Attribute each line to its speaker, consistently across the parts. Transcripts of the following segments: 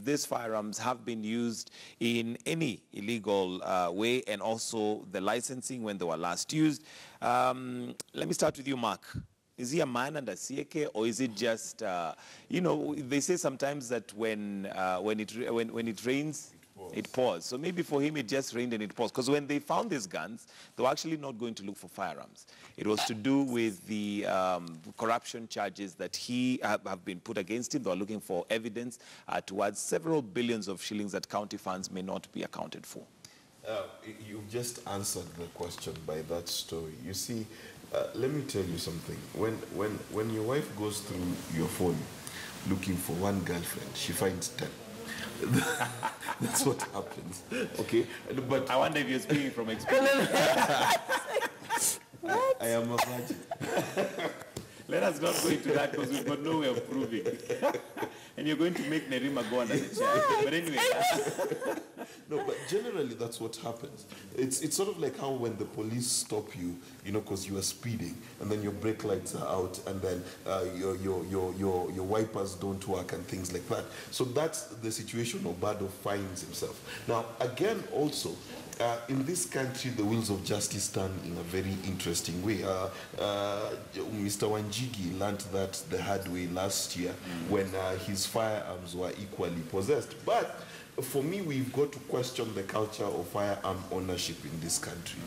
Speaker 1: these firearms have been used in any illegal way, and also the licensing when they were last used. Let me start with you, Mark. Is he a man under CAK, or is it just, you know, they say sometimes that when it rains, it pours. So maybe for him it just rained and it pours. Because when they found these guns, they were actually not going to look for firearms. It was to do with the corruption charges that he have been put against him. They were looking for evidence towards several billions of shillings that county funds may not be accounted for.
Speaker 2: You've just answered the question by that story. You see, let me tell you something. When your wife goes through your phone looking for one girlfriend, she finds 10. That's what happens. Okay, but
Speaker 1: I wonder if you're speaking from experience.
Speaker 2: I am a virgin.
Speaker 1: Let us not go into that because we've got no way of proving. And you're going to make Nerima go under the chair. But anyway.
Speaker 2: No, but generally that's what happens. It's sort of like how when the police stop you, you know, because you are speeding, and then your brake lights are out, and then your wipers don't work and things like that. So that's the situation Obado finds himself. Now, again, also, in this country, the wheels of justice stand in a very interesting way. Mr. Wanjigi learned that the hard way last year when his firearms were equally possessed. But for me, we've got to question the culture of firearm ownership in this country.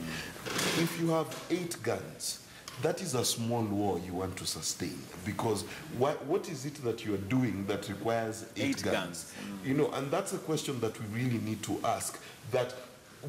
Speaker 2: If you have 8 guns, that is a small war you want to sustain, because what is it that you are doing that requires 8 guns? You know, and that's a question that we really need to ask, that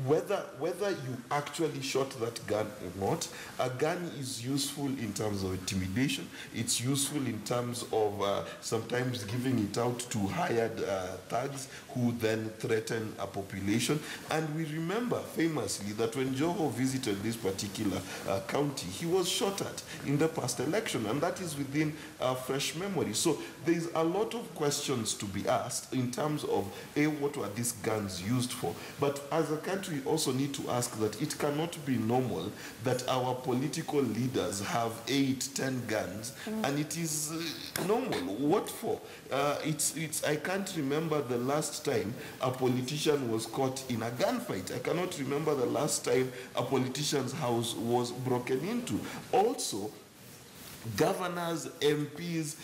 Speaker 2: whether you actually shot that gun or not, a gun is useful in terms of intimidation. It's useful in terms of sometimes giving it out to hired thugs who then threaten a population. And we remember famously that when Joho visited this particular county, he was shot at in the past election, and that is within fresh memory. So there's a lot of questions to be asked in terms of what were these guns used for. But as a country, we also need to ask that it cannot be normal that our political leaders have 8, 10 guns, and it is normal. What for? I can't remember the last time a politician was caught in a gunfight. I cannot remember the last time a politician's house was broken into. Also, governors, MPs,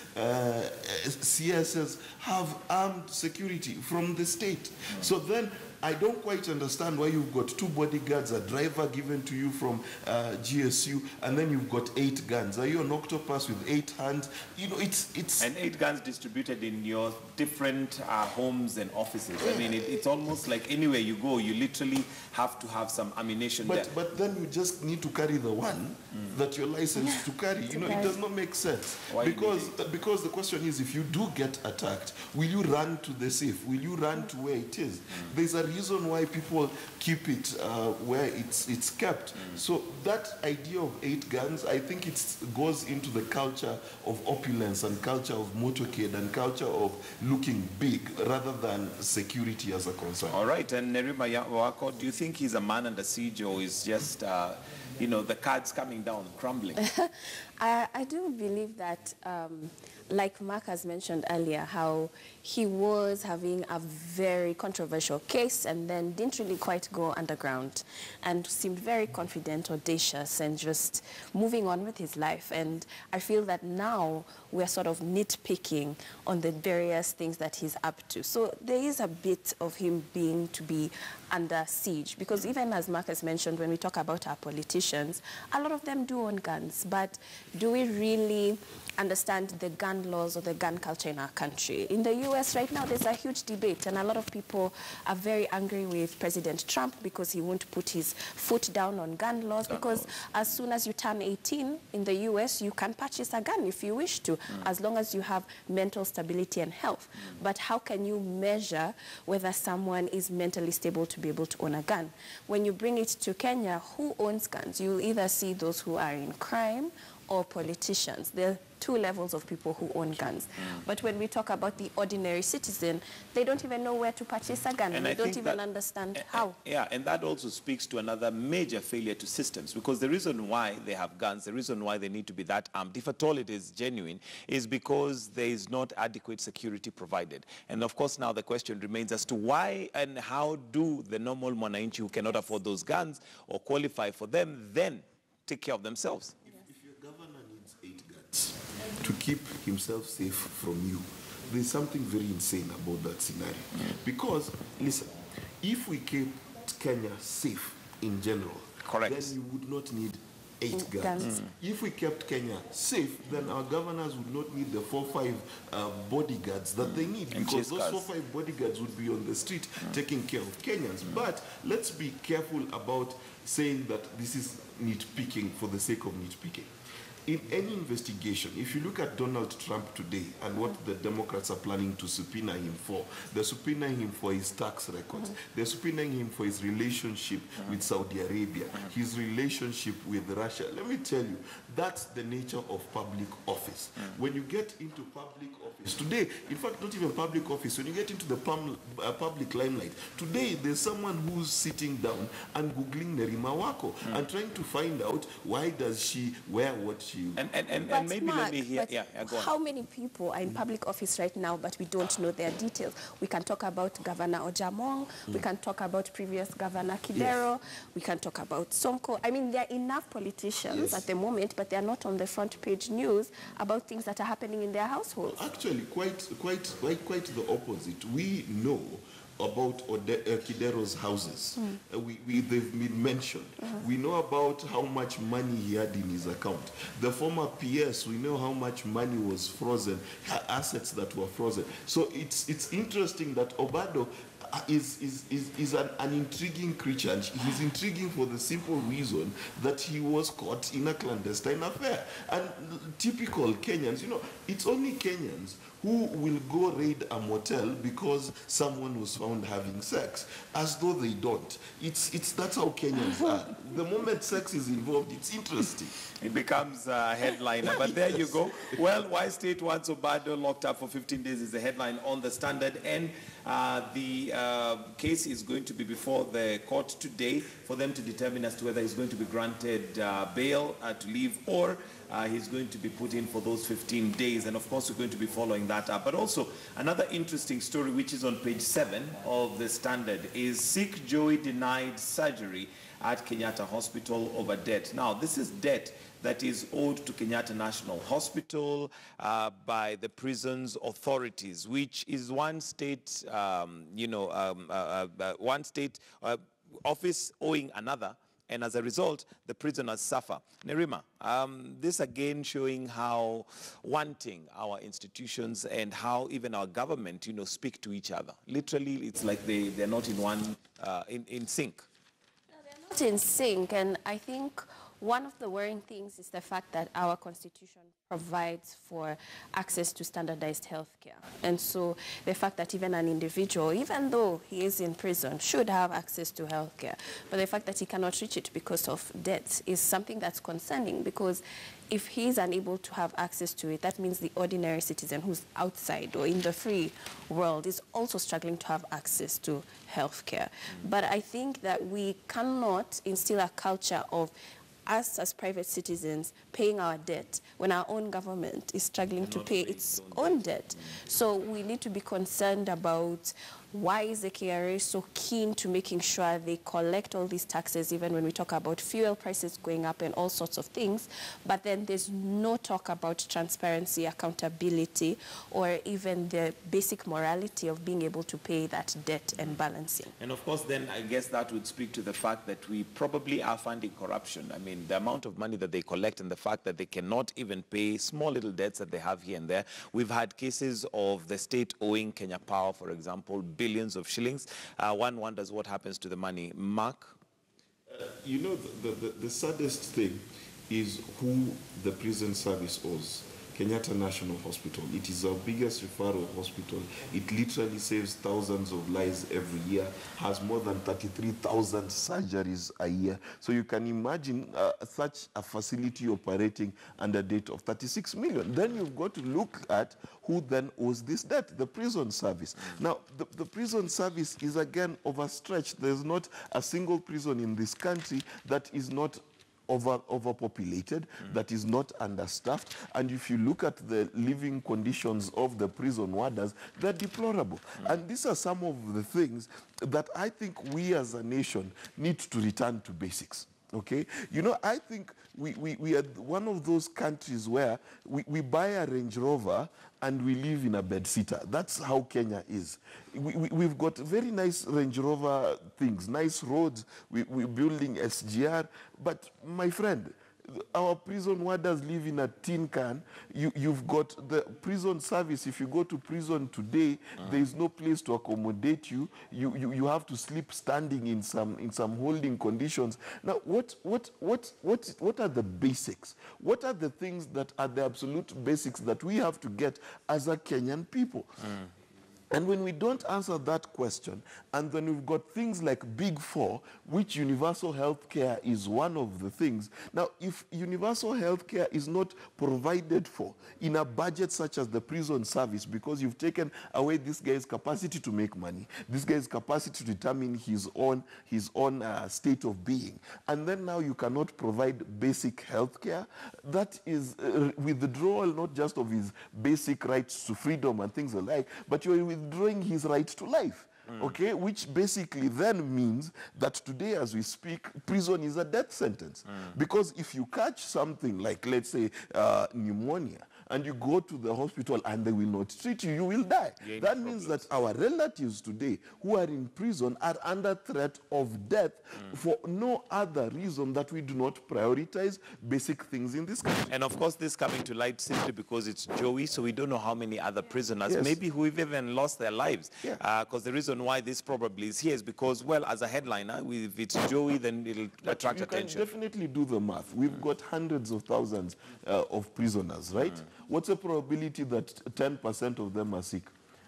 Speaker 2: CSs have armed security from the state. So then I don't quite understand why you've got 2 bodyguards, a driver given to you from GSU, and then you've got 8 guns. Are you an octopus with 8 hands? You know, it's
Speaker 1: and 8 guns distributed in your different homes and offices. I mean, it's almost like anywhere you go, you literally have to have some ammunition there.
Speaker 2: But then you just need to carry the one that you're licensed to carry. You know, it does not make sense. Why? Because the question is, if you do get attacked, will you run to the safe? Will you run to where it is? There's a reason why people keep it where it's kept. So that idea of 8 guns, I think it goes into the culture of opulence and culture of motorcade and culture of looking big rather than security as a concern.
Speaker 1: All right, and Nerima Wako, do you think he's a man under siege, or is just you know, the cards coming down, crumbling?
Speaker 3: I do believe that, like Mark has mentioned earlier, how he was having a very controversial case and then didn't really quite go underground and seemed very confident, audacious, and just moving on with his life. And I feel that now we're sort of nitpicking on the various things that he's up to. So there is a bit of him being to be under siege, because even as Mark has mentioned, when we talk about our politicians, a lot of them do own guns, but do we really understand the gun laws or the gun culture in our country? In the US right now, there's a huge debate, and a lot of people are very angry with President Trump because he won't put his foot down on gun laws, because as soon as you turn 18 in the US, you can purchase a gun if you wish to, as long as you have mental stability and health. But how can you measure whether someone is mentally stable to be able to own a gun? When you bring it to Kenya, who owns guns? You'll either see those who are in crime or politicians. The two levels of people who own guns. But when we talk about the ordinary citizen, they don't even know where to purchase a gun.
Speaker 1: And
Speaker 3: they
Speaker 1: I
Speaker 3: don't
Speaker 1: think
Speaker 3: even
Speaker 1: that-
Speaker 3: understand how.
Speaker 1: Yeah, and that also speaks to another major failure to systems, because the reason why they have guns, the reason why they need to be that armed, if at all it is genuine, is because there is not adequate security provided. And of course now the question remains as to why and how do the normal Mwananchi who cannot afford those guns or qualify for them then take care of themselves?
Speaker 2: If your governor needs 8 guns to keep himself safe from you, there's something very insane about that scenario. Because, listen, if we kept Kenya safe in general,
Speaker 1: Correct.
Speaker 2: then you would not need 8 guns.
Speaker 3: Guns.
Speaker 2: If we kept Kenya safe, then our governors would not need the 4-5 bodyguards that they need,
Speaker 1: And
Speaker 2: because
Speaker 1: chase
Speaker 2: those
Speaker 1: cars.
Speaker 2: 4-5 bodyguards would be on the street taking care of Kenyans. But let's be careful about saying that this is nitpicking for the sake of nitpicking. In any investigation, if you look at Donald Trump today and what the Democrats are planning to subpoena him for, they're subpoenaing him for his tax records. They're subpoenaing him for his relationship with Saudi Arabia, his relationship with Russia. Let me tell you, that's the nature of public office. When you get into public office, today, in fact, not even public office, when you get into the public limelight, today there's someone who's sitting down and Googling Nerima Wako and trying to find out why does she wear what she
Speaker 1: And
Speaker 3: But
Speaker 1: maybe
Speaker 3: Mark,
Speaker 1: let me hear,
Speaker 3: but
Speaker 1: yeah, go on.
Speaker 3: how many people are in public office right now, but we don't know their details? We can talk about Governor Ojamong, we can talk about previous Governor Kidero, we can talk about Sonko. I mean, there are enough politicians at the moment, but they're not on the front page news about things that are happening in their households.
Speaker 2: Actually, quite the opposite. We know about Kidero's houses. They've been mentioned. We know about how much money he had in his account. The former PS, we know how much money was frozen, assets that were frozen. So it's interesting that Obado is an intriguing creature, and he's intriguing for the simple reason that he was caught in a clandestine affair. And typical Kenyans, you know, it's only Kenyans who will go raid a motel because someone was found having sex, as though they don't. That's how Kenyans are. The moment sex is involved, it's interesting.
Speaker 1: It becomes a headliner, but there you go. Well, why State wants Obado locked up for 15 days is the headline on the Standard, and the case is going to be before the court today for them to determine as to whether he's going to be granted bail to leave, or he's going to be put in for those 15 days. And of course, we're going to be following that up. But also, another interesting story, which is on page 7 of the Standard, is Sikh Joey denied surgery at Kenyatta Hospital over debt. Now, this is debt that is owed to Kenyatta National Hospital by the prison's authorities, which is one state, one state office owing another. And as a result, the prisoners suffer. Nerima, this again showing how wanting our institutions and how even our government, speak to each other. Literally, it's like they're not in one, in sync.
Speaker 3: No, they're not in sync, and I think one of the worrying things is the fact that our constitution provides for access to standardized health care. And so the fact that even an individual, even though he is in prison, should have access to health care, but the fact that he cannot reach it because of debt is something that's concerning, because if he's unable to have access to it, that means the ordinary citizen who's outside or in the free world is also struggling to have access to health care. But I think that we cannot instill a culture of us as private citizens paying our debt when our own government is struggling to pay its own debt. So we need to be concerned about why is the KRA so keen to making sure they collect all these taxes, even when we talk about fuel prices going up and all sorts of things, but then there's no talk about transparency, accountability, or even the basic morality of being able to pay that debt and balancing.
Speaker 1: And of course, then I guess that would speak to the fact that we probably are funding corruption. I mean, the amount of money that they collect and the fact that they cannot even pay small little debts that they have here and there. We've had cases of the state owing Kenya Power, for example, billions of shillings. One wonders what happens to the money. Mark?
Speaker 2: The saddest thing is who the prison service owes. Kenyatta National Hospital. It is our biggest referral hospital. It literally saves thousands of lives every year, has more than 33,000 surgeries a year. So you can imagine such a facility operating under debt of 36 million. Then you've got to look at who then owes this debt, the prison service. Now, the prison service is again overstretched. There's not a single prison in this country that is not overpopulated, that is not understaffed. And if you look at the living conditions of the prison warders, they're deplorable. And these are some of the things that I think we as a nation need to return to basics. Okay, you know, I think we are one of those countries where we buy a Range Rover and we live in a bedsitter. That's how Kenya is. We've got very nice Range Rover things, nice roads, we're building SGR, but my friend, our prison warders live in a tin can. You've got the prison service. If you go to prison today, there is no place to accommodate you. You have to sleep standing in some holding conditions. Now, what are the basics? What are the things that are the absolute basics that we have to get as a Kenyan people? And when we don't answer that question, and then we've got things like Big Four, which universal health care is one of the things. Now, if universal health care is not provided for in a budget such as the prison service, because you've taken away this guy's capacity to make money, this guy's capacity to determine his own state of being, and then now you cannot provide basic health care, that is withdrawal not just of his basic rights to freedom and things alike, but you're withdrawing his right to life. Okay, which basically then means that today as we speak, prison is a death sentence. Because if you catch something like, let's say, pneumonia, and you go to the hospital and they will not treat you, you will die. That means that our relatives today who are in prison are under threat of death for no other reason that we do not prioritize basic things in this country.
Speaker 1: And of course, this coming to light simply because it's Joey, so we don't know how many other prisoners,
Speaker 2: Yes.
Speaker 1: maybe who've even lost their lives.
Speaker 2: Yeah.
Speaker 1: Because the reason why this probably is here is because, well, as a headliner, if it's Joey, then it'll attract attention.
Speaker 2: You can definitely do the math. We've got hundreds of thousands of prisoners, right? What's the probability that 10% of them are sick?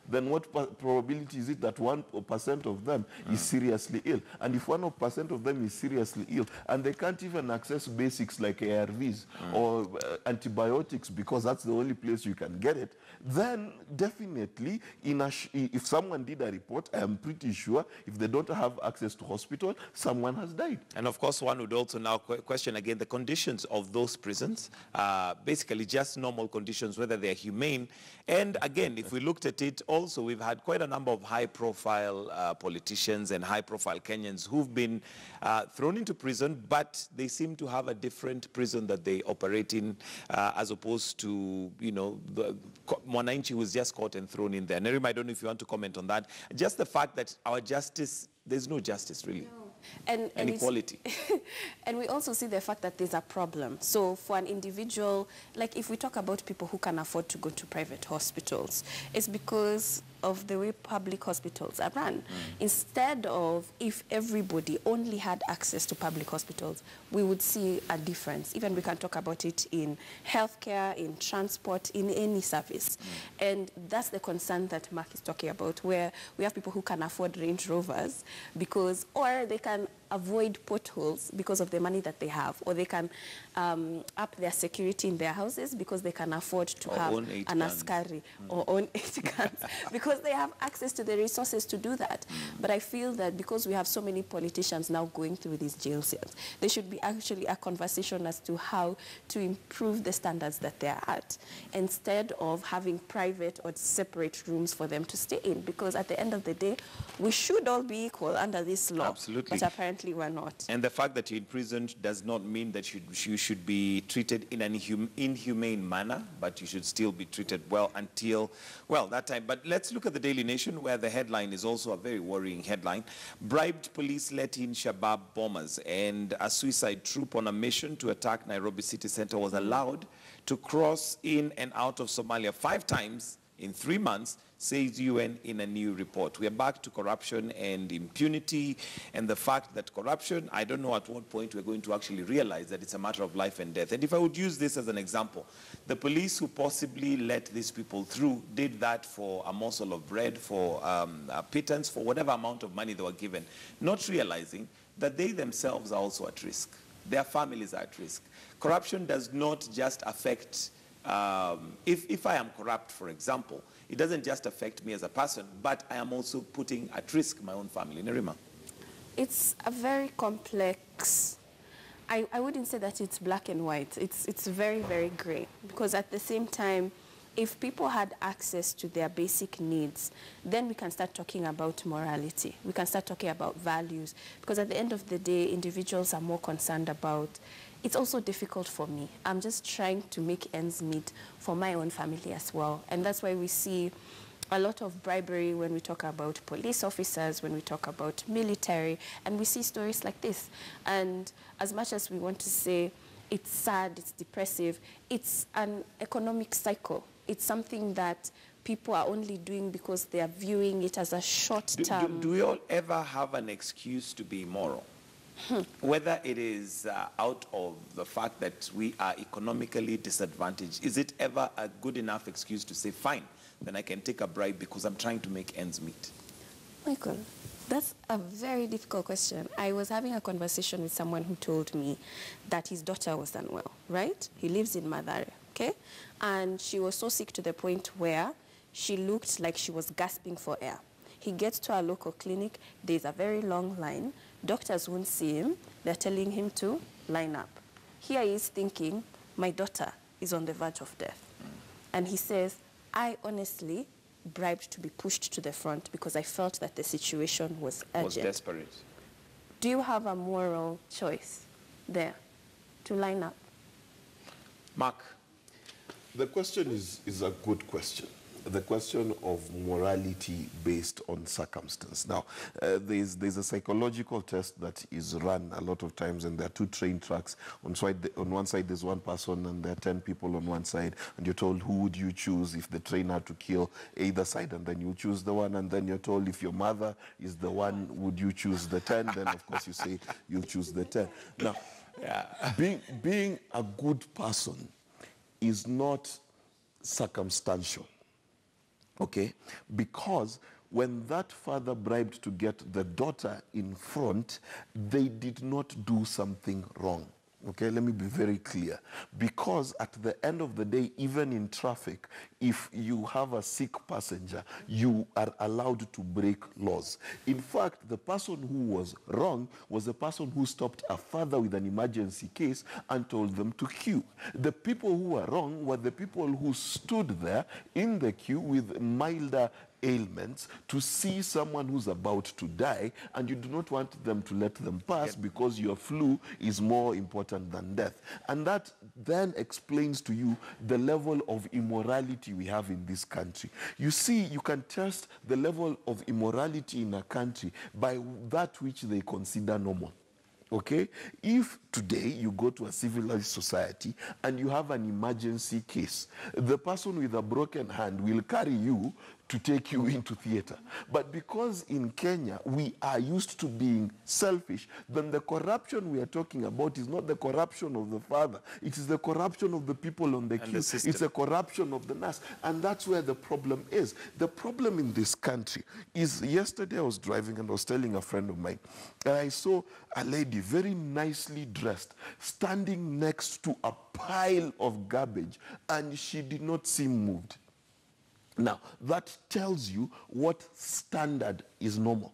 Speaker 2: Then what probability is it that 1% of them is seriously ill? And if 1% of them is seriously ill and they can't even access basics like ARVs or antibiotics because that's the only place you can get it, then definitely if someone did a report, I am pretty sure if they don't have access to hospital, someone has died.
Speaker 1: And of course, one would also now question again the conditions of those prisons, basically just normal conditions, whether they're humane. And again, if we looked at it, also we've had quite a number of high-profile politicians and high-profile Kenyans who've been thrown into prison, but they seem to have a different prison that they operate in, as opposed to, you know, the Mwananchi who was just caught and thrown in there. Nerima, I don't know if you want to comment on that. Just the fact that our justice, there's no justice really. No. And equality.
Speaker 3: And we also see the fact that there's a problem. So for an individual, like if we talk about people who can afford to go to private hospitals, it's because of the way public hospitals are run. Instead of if everybody only had access to public hospitals, we would see a difference. Even we can talk about it in healthcare, in transport, in any service. And that's the concern that Mark is talking about, where we have people who can afford Range Rovers because, or they can avoid potholes because of the money that they have, or they can up their security in their houses because they can afford to have an askari or own 8 guns because they have access to the resources to do that. But I feel that because we have so many politicians now going through these jail cells, there should be actually a conversation as to how to improve the standards that they're at, instead of having private or separate rooms for them to stay in, because at the end of the day, we should all be equal under this law.
Speaker 1: Absolutely.
Speaker 3: But apparently we're not.
Speaker 1: And the fact that you're in prison does not mean that you should be treated in an inhumane manner, but you should still be treated well until, well, that time. But let's look at the Daily Nation, where the headline is also a very worrying headline. Bribed police let in Shabab bombers, and a suicide troop on a mission to attack Nairobi city center was allowed to cross in and out of Somalia 5 times in 3 months, says UN in a new report. We are back to corruption and impunity, and the fact that corruption, I don't know at what point we're going to actually realize that it's a matter of life and death. And if I would use this as an example, the police who possibly let these people through did that for a morsel of bread, for a pittance, for whatever amount of money they were given, not realizing that they themselves are also at risk. Their families are at risk. Corruption does not just affect, if I am corrupt, for example, it doesn't just affect me as a person, but I am also putting at risk my own family. Nerima?
Speaker 3: It's a very complex, I wouldn't say that it's black and white. It's very, very gray. Because at the same time, if people had access to their basic needs, then we can start talking about morality. We can start talking about values. Because at the end of the day, individuals are more concerned about, it's also difficult for me. I'm just trying to make ends meet for my own family as well. And that's why we see a lot of bribery when we talk about police officers, when we talk about military, and we see stories like this. And as much as we want to say it's sad, it's depressive, it's an economic cycle. It's something that people are only doing because they are viewing it as a short-term.
Speaker 1: Do we all ever have an excuse to be immoral? Whether it is out of the fact that we are economically disadvantaged, is it ever a good enough excuse to say, fine, then I can take a bribe because I'm trying to make ends meet?
Speaker 3: Michael, that's a very difficult question. I was having a conversation with someone who told me that his daughter was unwell, right? He lives in Mathare, okay? And she was so sick to the point where she looked like she was gasping for air. He gets to a local clinic, there's a very long line, doctors won't see him, they're telling him to line up. Here he is thinking, my daughter is on the verge of death. And he says, I honestly bribed to be pushed to the front because I felt that the situation was urgent.
Speaker 1: Was desperate.
Speaker 3: Do you have a moral choice there to line up?
Speaker 1: Mark?
Speaker 2: The question is a good question. The question of morality based on circumstance. Now, there's a psychological test that is run a lot of times, and there are two train tracks. On one side, there's one person, and there are 10 people on one side, and you're told who would you choose if the train had to kill either side, and then you choose the one, and then you're told if your mother is the one, would you choose the 10? Then, of course, you say you'll choose the 10. Now, being a good person is not circumstantial. Okay, because when that father bribed to get the daughter in front, they did not do something wrong. Okay, let me be very clear. Because at the end of the day, even in traffic, if you have a sick passenger, you are allowed to break laws. In fact, the person who was wrong was the person who stopped a father with an emergency case and told them to queue. The people who were wrong were the people who stood there in the queue with milder ailments to see someone who's about to die, and you do not want them to let them pass because your flu is more important than death. And that then explains to you the level of immorality we have in this country. You see, you can test the level of immorality in a country by that which they consider normal. Okay? If today you go to a civilized society and you have an emergency case, the person with a broken hand will carry you to take you into theater. But because in Kenya we are used to being selfish, then the corruption we are talking about is not the corruption of the father. It is the corruption of the people on the queue. It's the corruption of the nurse. And that's where the problem is. The problem in this country is, yesterday I was driving and I was telling a friend of mine, and I saw a lady very nicely dressed standing next to a pile of garbage, and she did not seem moved. Now, that tells you what standard is normal.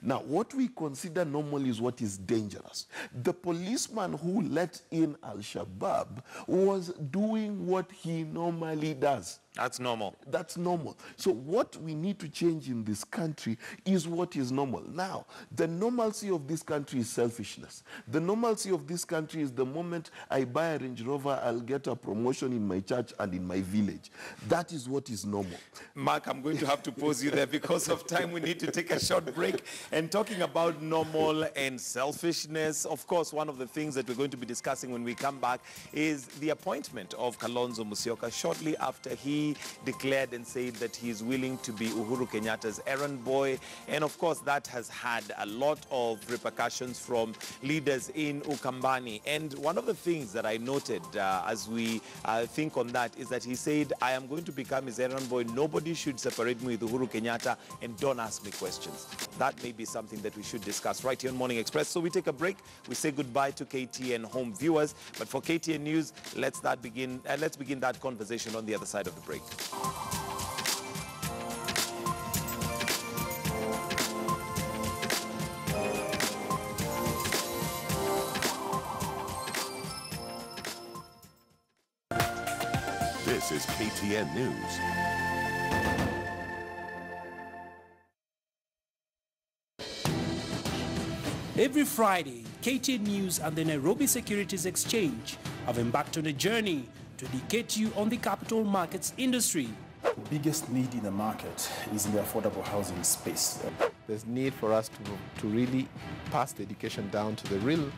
Speaker 2: Now, what we consider normal is what is dangerous. The policeman who let in Al-Shabaab was doing what he normally does.
Speaker 1: That's normal.
Speaker 2: That's normal. So what we need to change in this country is what is normal. Now, the normalcy of this country is selfishness. The normalcy of this country is the moment I buy a Range Rover, I'll get a promotion in my church and in my village. That is what is normal.
Speaker 1: Mark, I'm going to have to pause you there because of time. We need to take a short break. And talking about normal and selfishness, of course, one of the things that we're going to be discussing when we come back is the appointment of Kalonzo Musyoka shortly after he he declared and said that he is willing to be Uhuru Kenyatta's errand boy. And of course, that has had a lot of repercussions from leaders in Ukambani. And one of the things that I noted as we think on that is that he said, I am going to become his errand boy. Nobody should separate me with Uhuru Kenyatta, and don't ask me questions. That may be something that we should discuss right here on Morning Express. So we take a break. We say goodbye to KTN home viewers. But for KTN News, let's begin that conversation on the other side of the break.
Speaker 4: This is KTN News.
Speaker 5: Every Friday, KTN News and the Nairobi Securities Exchange have embarked on a journey to educate you on the capital markets industry.
Speaker 6: The biggest need in the market is in the affordable housing space.
Speaker 7: There's need for us to really pass the education down to the real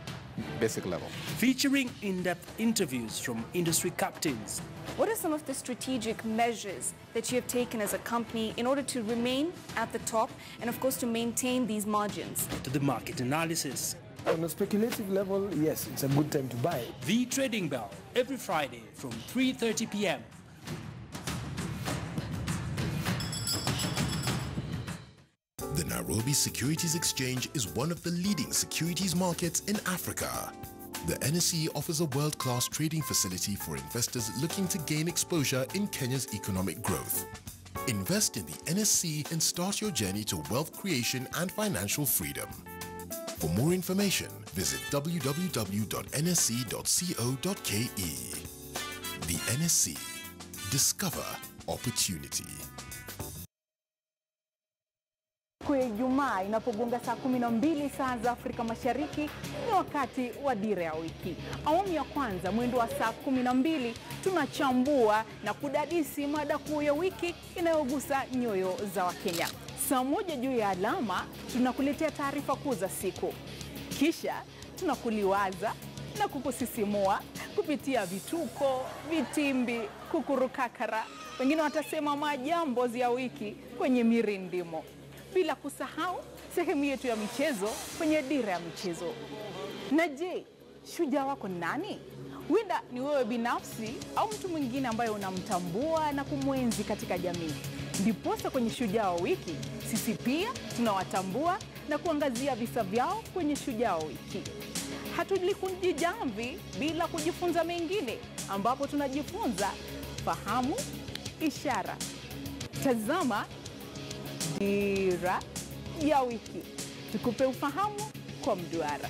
Speaker 7: basic level.
Speaker 5: Featuring in-depth interviews from industry captains.
Speaker 8: What are some of the strategic measures that you have taken as a company in order to remain at the top and, of course, to maintain these margins?
Speaker 5: To the market analysis.
Speaker 9: On a speculative level, yes, it's a good time to buy.
Speaker 5: The Trading Bell, every Friday from 3:30 p.m.
Speaker 10: The Nairobi Securities Exchange is one of the leading securities markets in Africa. The NSE offers a world-class trading facility for investors looking to gain exposure in Kenya's economic growth. Invest in the NSE and start your journey to wealth creation and financial freedom. For more information, visit www.nsc.co.ke. The NSE. Discover opportunity.
Speaker 11: Kwa Ijumaa inapogonga saa 12 saa za Afrika Mashariki ni wakati wa Dira ya Wiki. Awamu ya kwanza mwendo wa saa 12 tunachambua na kudadisi mada kuu ya wiki inayogusa nyoyo za Wakenya. Saa 1 juu ya alama tunakuletea taarifa kuu za siku. Kisha tunakuliwaza na kukusisimua kupitia vituko, vitimbi, kukurukakara. Wengine watasema majambo ya wiki kwenye mirindimo. Bila kusahau sehemu yetu ya michezo kwenye Dira ya Michezo. Na je, shujaa wako nani? Huenda ni wewe binafsi au mtu mwingine ambaye unamtambua na kumwenzi katika jamii. Ndiposa kwenye shujaa wa wiki, sisi pia tunawatambua na kuangazia visa vyao kwenye shujaa wa wiki. Hatulikunji jamvi bila kujifunza mengine, ambapo tunajifunza fahamu ishara. Tazama Dira ya Wiki, tukupe ufahamu kwa mduara.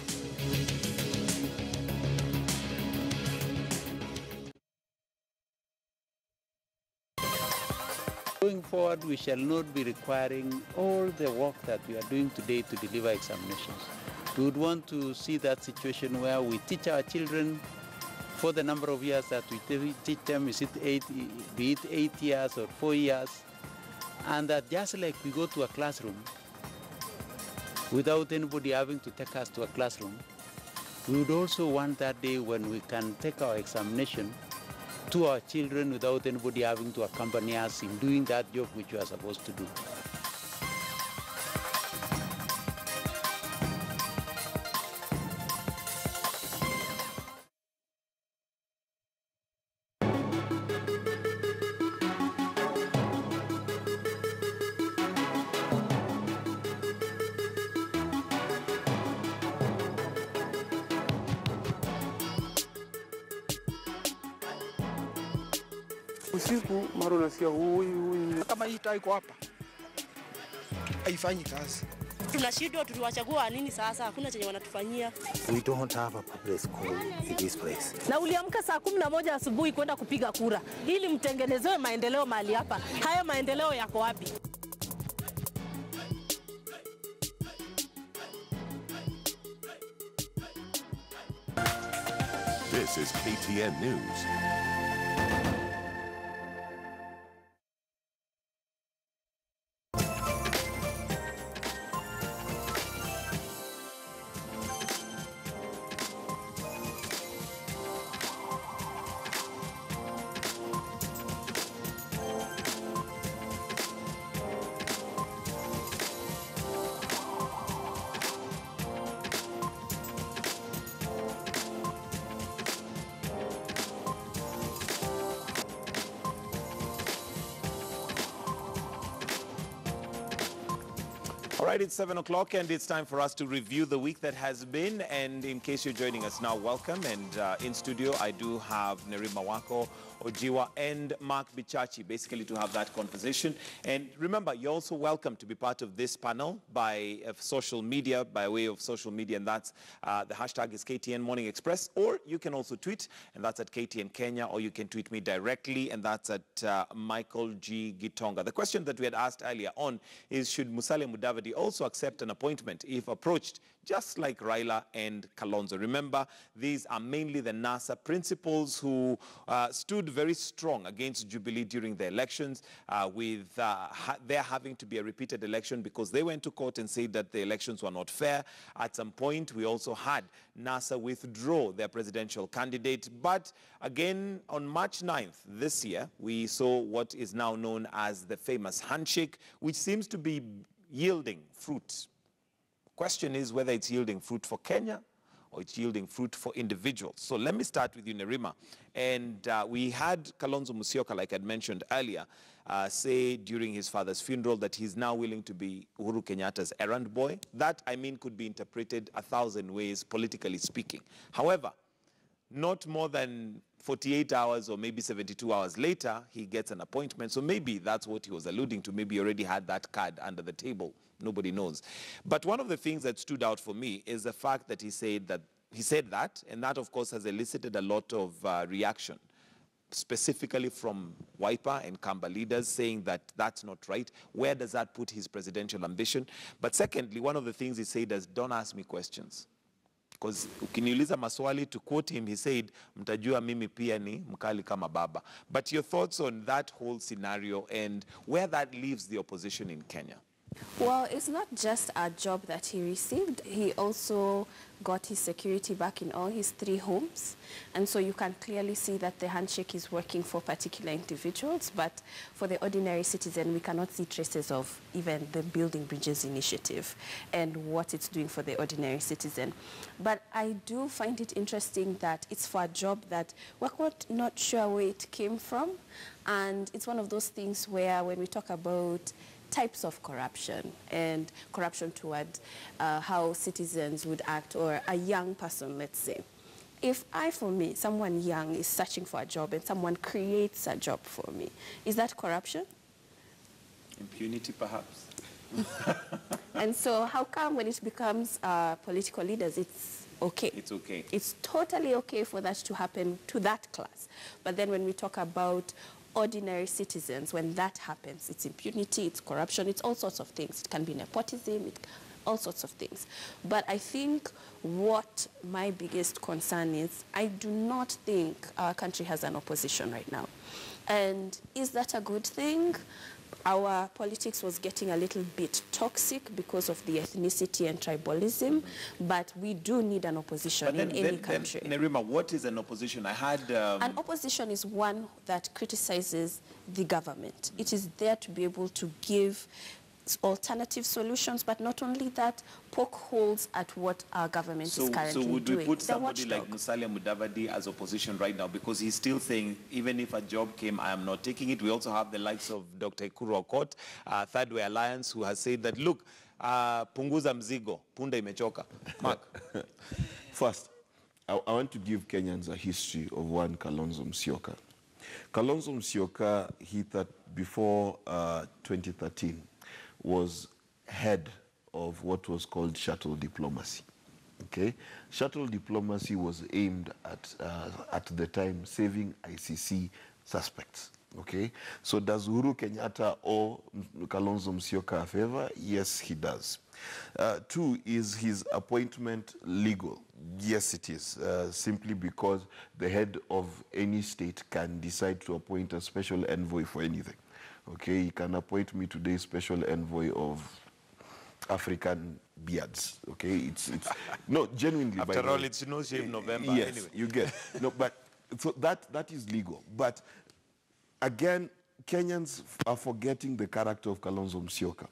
Speaker 12: Going forward, we shall not be requiring all the work that we are doing today to deliver examinations. We would want to see that situation where we teach our children for the number of years that we teach them, be it 8 years or 4 years, and that just like we go to a classroom without anybody having to take us to a classroom, we would also want that day when we can take our examination to our children without anybody having to accompany us in doing that job which we are supposed to do.
Speaker 9: Usiku mara unasikia huyu kama hii taa iko hapa haifanyi kazi.
Speaker 13: Tunashindwa, tuliwachagua nini sasa? Hakuna chenye wanatufanyia.
Speaker 14: We don't have a public school in this place.
Speaker 13: Na uliamka saa 11 asubuhi kwenda kupiga kura ili mtengenezewe maendeleo mahali hapa. Haya maendeleo yako wapi?
Speaker 4: This is KTN News.
Speaker 1: right, it's 7 o'clock and it's time for us to review the week that has been. And in case you're joining us now, welcome. And in studio, I do have Nerima Wako, Ojiwa, and Mark Bichachi, basically to have that conversation. And remember, you're also welcome to be part of this panel by social media, by way of social media, and that's the hashtag is KTN Morning Express, or you can also tweet, and that's at KTN Kenya, or you can tweet me directly, and that's at Michael G. Gitonga. The question that we had asked earlier on is, should Musalia Mudavadi also accept an appointment if approached, just like Raila and Kalonzo? Remember, these are mainly the NASA principals who stood very strong against Jubilee during the elections, with there having to be a repeated election because they went to court and said that the elections were not fair. At some point, we also had NASA withdraw their presidential candidate. But again, on March 9th this year, we saw what is now known as the famous handshake, which seems to be yielding fruit. Question is whether it's yielding fruit for Kenya or it's yielding fruit for individuals. So let me start with you, Nerima. And we had Kalonzo Musyoka, like I'd mentioned earlier, say during his father's funeral that he's now willing to be Uhuru Kenyatta's errand boy. That, I mean, could be interpreted 1,000 ways, politically speaking. However, not more than 48 hours or maybe 72 hours later, he gets an appointment. So maybe that's what he was alluding to. Maybe he already had that card under the table. Nobody knows. But one of the things that stood out for me is the fact that he said that, and that, of course, has elicited a lot of reaction, specifically from Wiper and Kamba leaders saying that that's not right. Where does that put his presidential ambition? But secondly, one of the things he said is, don't ask me questions. Because ukiniuliza maswali, to quote him, he said, mtajua mimi pia ni mkali kama baba. But your thoughts on that whole scenario and where that leaves the opposition in Kenya?
Speaker 3: Well, it's not just a job that he received. He also got his security back in all his 3 homes. And so you can clearly see that the handshake is working for particular individuals, but for the ordinary citizen, we cannot see traces of even the Building Bridges initiative and what it's doing for the ordinary citizen. But I do find it interesting that it's for a job that we're not sure where it came from. And it's one of those things where when we talk about types of corruption and corruption toward how citizens would act, or a young person, let's say. If for me, someone young is searching for a job and someone creates a job for me, is that corruption?
Speaker 1: Impunity, perhaps.
Speaker 3: And so how come when it becomes political leaders, it's okay?
Speaker 1: It's okay.
Speaker 3: It's totally okay for that to happen to that class. But then when we talk about ordinary citizens, when that happens, it's impunity, it's corruption, it's all sorts of things. It can be nepotism, all sorts of things. But I think what my biggest concern is, I do not think our country has an opposition right now. And is that a good thing? Our politics was getting a little bit toxic because of the ethnicity and tribalism, but we do need an opposition in any country.
Speaker 1: Nerima, what is an opposition? I had...
Speaker 3: An opposition is one that criticizes the government. It is there to be able to give alternative solutions, but not only that, poke holes at what our government is currently doing.
Speaker 1: So would we put somebody like Musalia Mudavadi as opposition right now? Because he's still saying, even if a job came, I am not taking it. We also have the likes of Dr. Ikuru Okot, Third Way Alliance, who has said that, look, punguza mzigo, punda imechoka. Mark.
Speaker 2: First, I want to give Kenyans a history of one Kalonzo Musyoka. Kalonzo Musyoka, he thought before 2013, was head of what was called shuttle diplomacy. Okay, shuttle diplomacy was aimed at the time saving ICC suspects. Okay, so does Uhuru Kenyatta owe Kalonzo Musyoka a favor? Yes, he does. 2, is his appointment legal? Yes, it is, simply because the head of any state can decide to appoint a special envoy for anything. Okay, he can appoint me today special envoy of African beards. Okay, it's no, genuinely.
Speaker 1: After all, it's No Shave November.
Speaker 2: Yes,
Speaker 1: anyway.
Speaker 2: You get no, but so that is legal. But again, Kenyans are forgetting the character of Kalonzo Musyoka.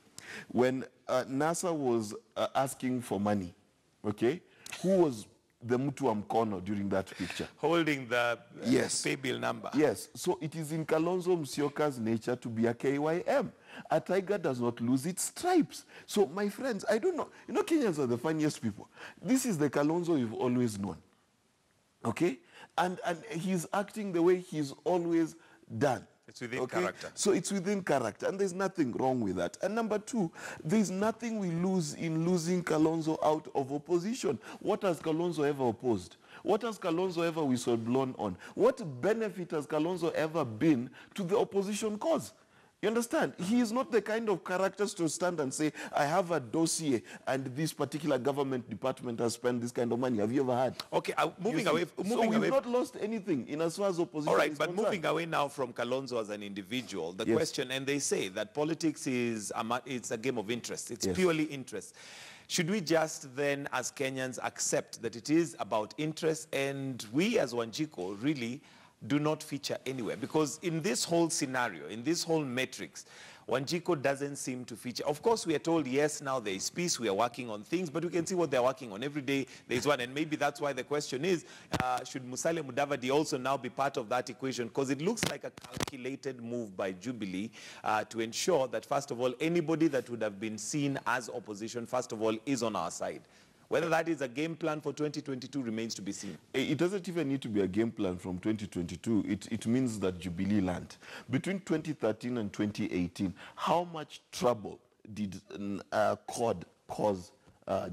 Speaker 2: When NASA was asking for money, okay, who was the mtu wa mkono during that picture?
Speaker 1: Holding the
Speaker 2: yes.
Speaker 1: pay bill number.
Speaker 2: Yes. So it is in Kalonzo Musyoka's nature to be a KYM. A tiger does not lose its stripes. So, my friends, I don't know. You know, Kenyans are the funniest people. This is the Kalonzo you've always known. Okay? And he's acting the way he's always done.
Speaker 1: It's within character.
Speaker 2: So it's within character, and there's nothing wrong with that. And number two, there's nothing we lose in losing Kalonzo out of opposition. What has Kalonzo ever opposed? What has Kalonzo ever whistleblown on? What benefit has Kalonzo ever been to the opposition cause? You understand? He is not the kind of characters to stand and say, I have a dossier and this particular government department has spent this kind of money. Have you ever had?
Speaker 1: Okay, moving away.
Speaker 2: So we've not lost anything in as far as opposition
Speaker 1: All right,
Speaker 2: is
Speaker 1: but
Speaker 2: concerned.
Speaker 1: moving away now from Kalonzo as an individual, the question, and they say that politics is it's a game of interest. It's purely interest. Should we just then, as Kenyans, accept that it is about interest, and we as Wanjiko really do not feature anywhere? Because in this whole scenario, in this whole matrix, Wanjiko doesn't seem to feature. Of course, we are told, yes, now there is peace, we are working on things, but we can see what they're working on. Every day there is one, and maybe that's why the question is, should Musalia Mudavadi also now be part of that equation? Because it looks like a calculated move by Jubilee to ensure that, first of all, anybody that would have been seen as opposition, first of all, is on our side. Whether that is a game plan for 2022 remains to be seen.
Speaker 2: It doesn't even need to be a game plan from 2022. It means that Jubilee learned. Between 2013 and 2018, how much trouble did CORD cause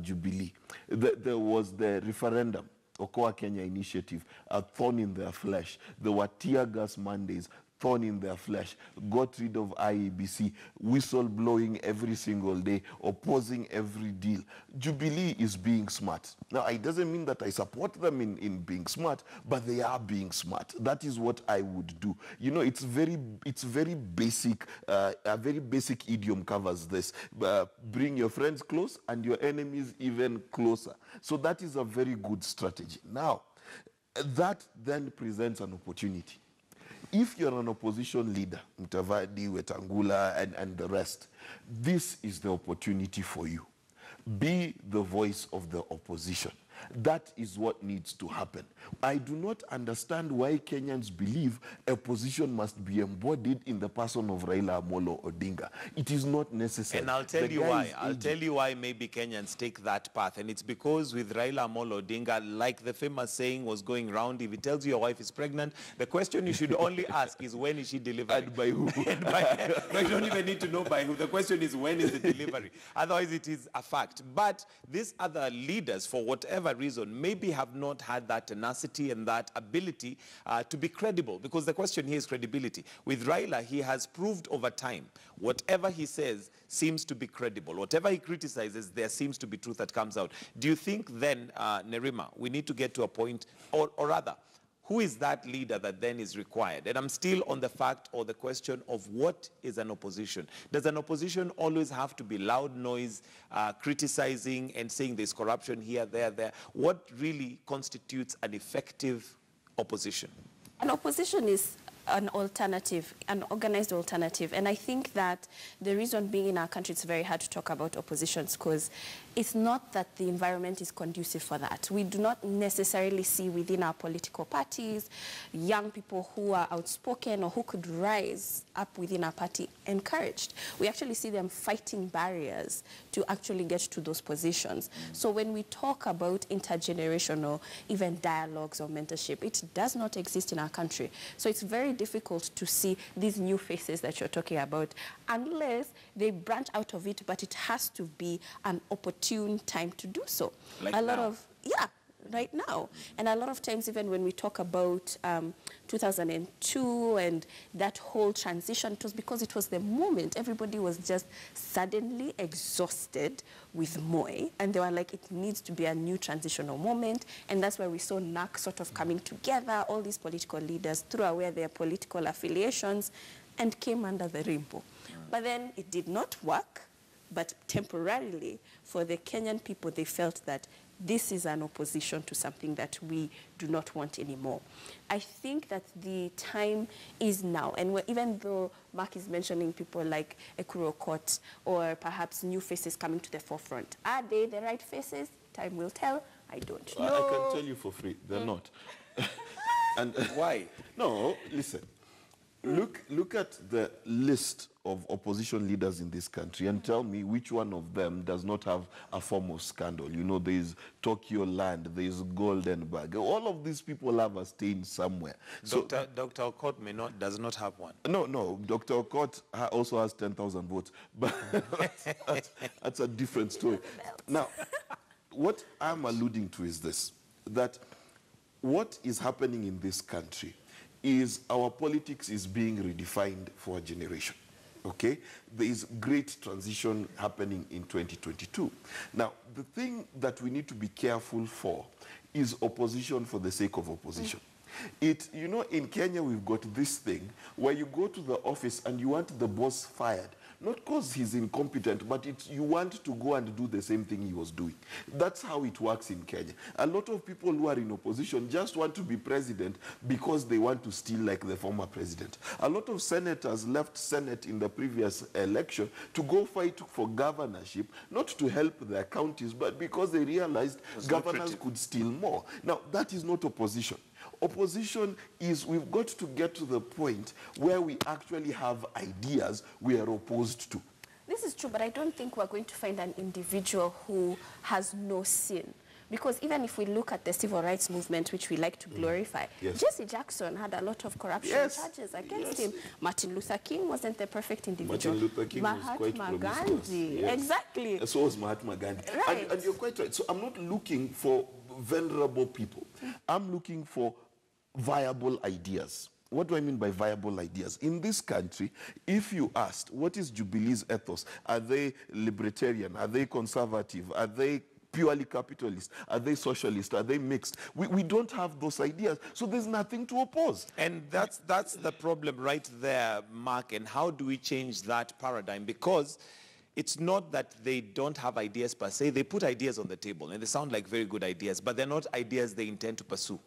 Speaker 2: Jubilee? There was the referendum, Okoa Kenya Initiative, a thorn in their flesh. There were tear gas Mondays, thorn in their flesh, got rid of IEBC, whistleblowing every single day, opposing every deal. Jubilee is being smart. Now, it doesn't mean that I support them in being smart, but they are being smart. That is what I would do. You know, it's very basic, a very basic idiom covers this. Bring your friends close and your enemies even closer. So that is a very good strategy. Now, that then presents an opportunity. If you're an opposition leader, Mutavadi, Wetangula, and the rest, this is the opportunity for you. Be the voice of the opposition. That is what needs to happen. I do not understand why Kenyans believe a position must be embodied in the person of Raila Amolo Odinga. It is not necessary.
Speaker 1: And I'll tell you why. I'll tell you why maybe Kenyans take that path. And it's because with Raila Amolo Odinga, like the famous saying was going round, if he tells you your wife is pregnant, the question you should only ask is when is she delivering?
Speaker 2: And by who?
Speaker 1: No, you don't even need to know by who. The question is when is the delivery? Otherwise, it is a fact. But these other leaders, for whatever reason, maybe have not had that tenacity and that ability to be credible, because the question here is credibility. With Raila, he has proved over time whatever he says seems to be credible. Whatever he criticizes, there seems to be truth that comes out. Do you think then, Nerima, we need to get to a point, or rather, who is that leader that then is required? And I'm still on the fact or the question of what is an opposition. Does an opposition always have to be loud noise, criticizing and saying there's corruption here, there? What really constitutes an effective opposition?
Speaker 3: An opposition is an alternative, an organized alternative. And I think that the reason being in our country, it's very hard to talk about oppositions because it's not that the environment is conducive for that. We do not necessarily see within our political parties young people who are outspoken or who could rise up within our party encouraged. We actually see them fighting barriers to actually get to those positions. So when we talk about intergenerational, even dialogues or mentorship, it does not exist in our country. So it's very difficult to see these new faces that you're talking about unless they branch out of it, but it has to be an opportune time to do so.
Speaker 1: Like
Speaker 3: a lot
Speaker 1: now.
Speaker 3: of, yeah, right now. And a lot of times, even when we talk about 2002 and that whole transition, it was because it was the moment. Everybody was just suddenly exhausted with Moi, and they were like, it needs to be a new transitional moment. And that's where we saw NAC sort of coming together. All these political leaders threw away their political affiliations and came under the rainbow. But then it did not work, but temporarily for the Kenyan people, they felt that this is an opposition to something that we do not want anymore. I think that the time is now, and even though Mark is mentioning people like Ekuru Aukot or perhaps new faces coming to the forefront, are they the right faces? Time will tell. I don't know.
Speaker 2: I can tell you for free, they're not. And
Speaker 1: why?
Speaker 2: No, listen. Look at the list of opposition leaders in this country and tell me which one of them does not have a form of scandal. You know, there's Tokyo Land, there's Goldenberg. All of these people have a stain somewhere.
Speaker 1: Dr. Okot does not have one.
Speaker 2: No, Dr. Okot also has 10,000 votes, but that's a different story. Now, what I'm alluding to is this, that what is happening in this country is our politics is being redefined for a generation, okay? There is great transition happening in 2022. Now, the thing that we need to be careful for is opposition for the sake of opposition. You know, in Kenya, we've got this thing where you go to the office and you want the boss fired. Not because he's incompetent, but you want to go and do the same thing he was doing. That's how it works in Kenya. A lot of people who are in opposition just want to be president because they want to steal like the former president. A lot of senators left Senate in the previous election to go fight for governorship, not to help their counties, but because they realized governors could steal more. Now, that is not opposition. Opposition is we've got to get to the point where we actually have ideas we are opposed to.
Speaker 3: This is true, but I don't think we're going to find an individual who has no sin. Because even if we look at the civil rights movement, which we like to glorify, Jesse Jackson had a lot of corruption charges against him. Martin Luther King wasn't the perfect individual.
Speaker 2: Martin Luther King was quite promiscuous.
Speaker 3: Exactly.
Speaker 2: So was Mahatma Gandhi.
Speaker 3: Right.
Speaker 2: And you're quite right. So I'm not looking for venerable people. I'm looking for viable ideas. What do I mean by viable ideas? In this country, if you asked, what is Jubilee's ethos? Are they libertarian? Are they conservative? Are they purely capitalist? Are they socialist? Are they mixed? We don't have those ideas, so there's nothing to oppose.
Speaker 1: And that's the problem right there, Mark, and how do we change that paradigm? Because it's not that they don't have ideas per se. They put ideas on the table, and they sound like very good ideas, but they're not ideas they intend to pursue.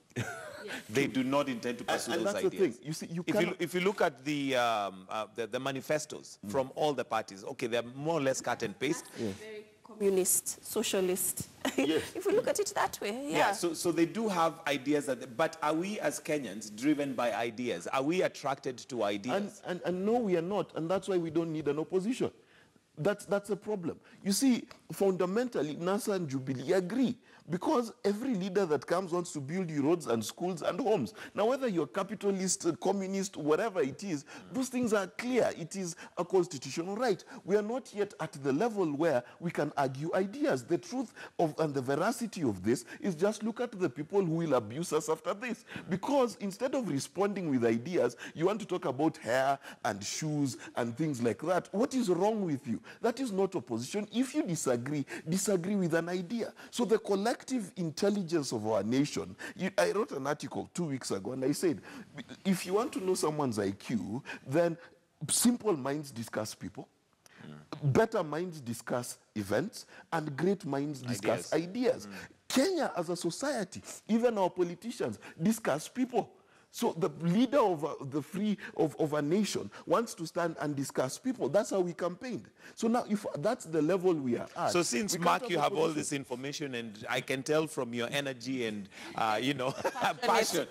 Speaker 1: They do not intend to pursue those ideas.
Speaker 2: And that's the thing. You see,
Speaker 1: if you look at the manifestos from all the parties, okay, they're more or less cut and paste.
Speaker 3: Very communist, socialist. If we look at it that way,
Speaker 1: So they do have ideas, but are we as Kenyans driven by ideas? Are we attracted to ideas?
Speaker 2: And no, we are not, and that's why we don't need an opposition. That's a problem. You see, fundamentally, NASA and Jubilee agree, because every leader that comes wants to build you roads and schools and homes. Now, whether you're capitalist, communist, whatever it is, those things are clear. It is a constitutional right. We are not yet at the level where we can argue ideas. The truth and the veracity of this is just look at the people who will abuse us after this. Because instead of responding with ideas, you want to talk about hair and shoes and things like that. What is wrong with you? That is not opposition. If you disagree with an idea. So the collective intelligence of our nation, I wrote an article 2 weeks ago, and I said, if you want to know someone's IQ, then simple minds discuss people, better minds discuss events, and great minds discuss ideas. Kenya as a society, even our politicians, discuss people. So the leader of a nation wants to stand and discuss people. That's how we campaigned. So now, if that's the level we are at.
Speaker 1: So since, Mark, you have all this information, and I can tell from your energy and, passion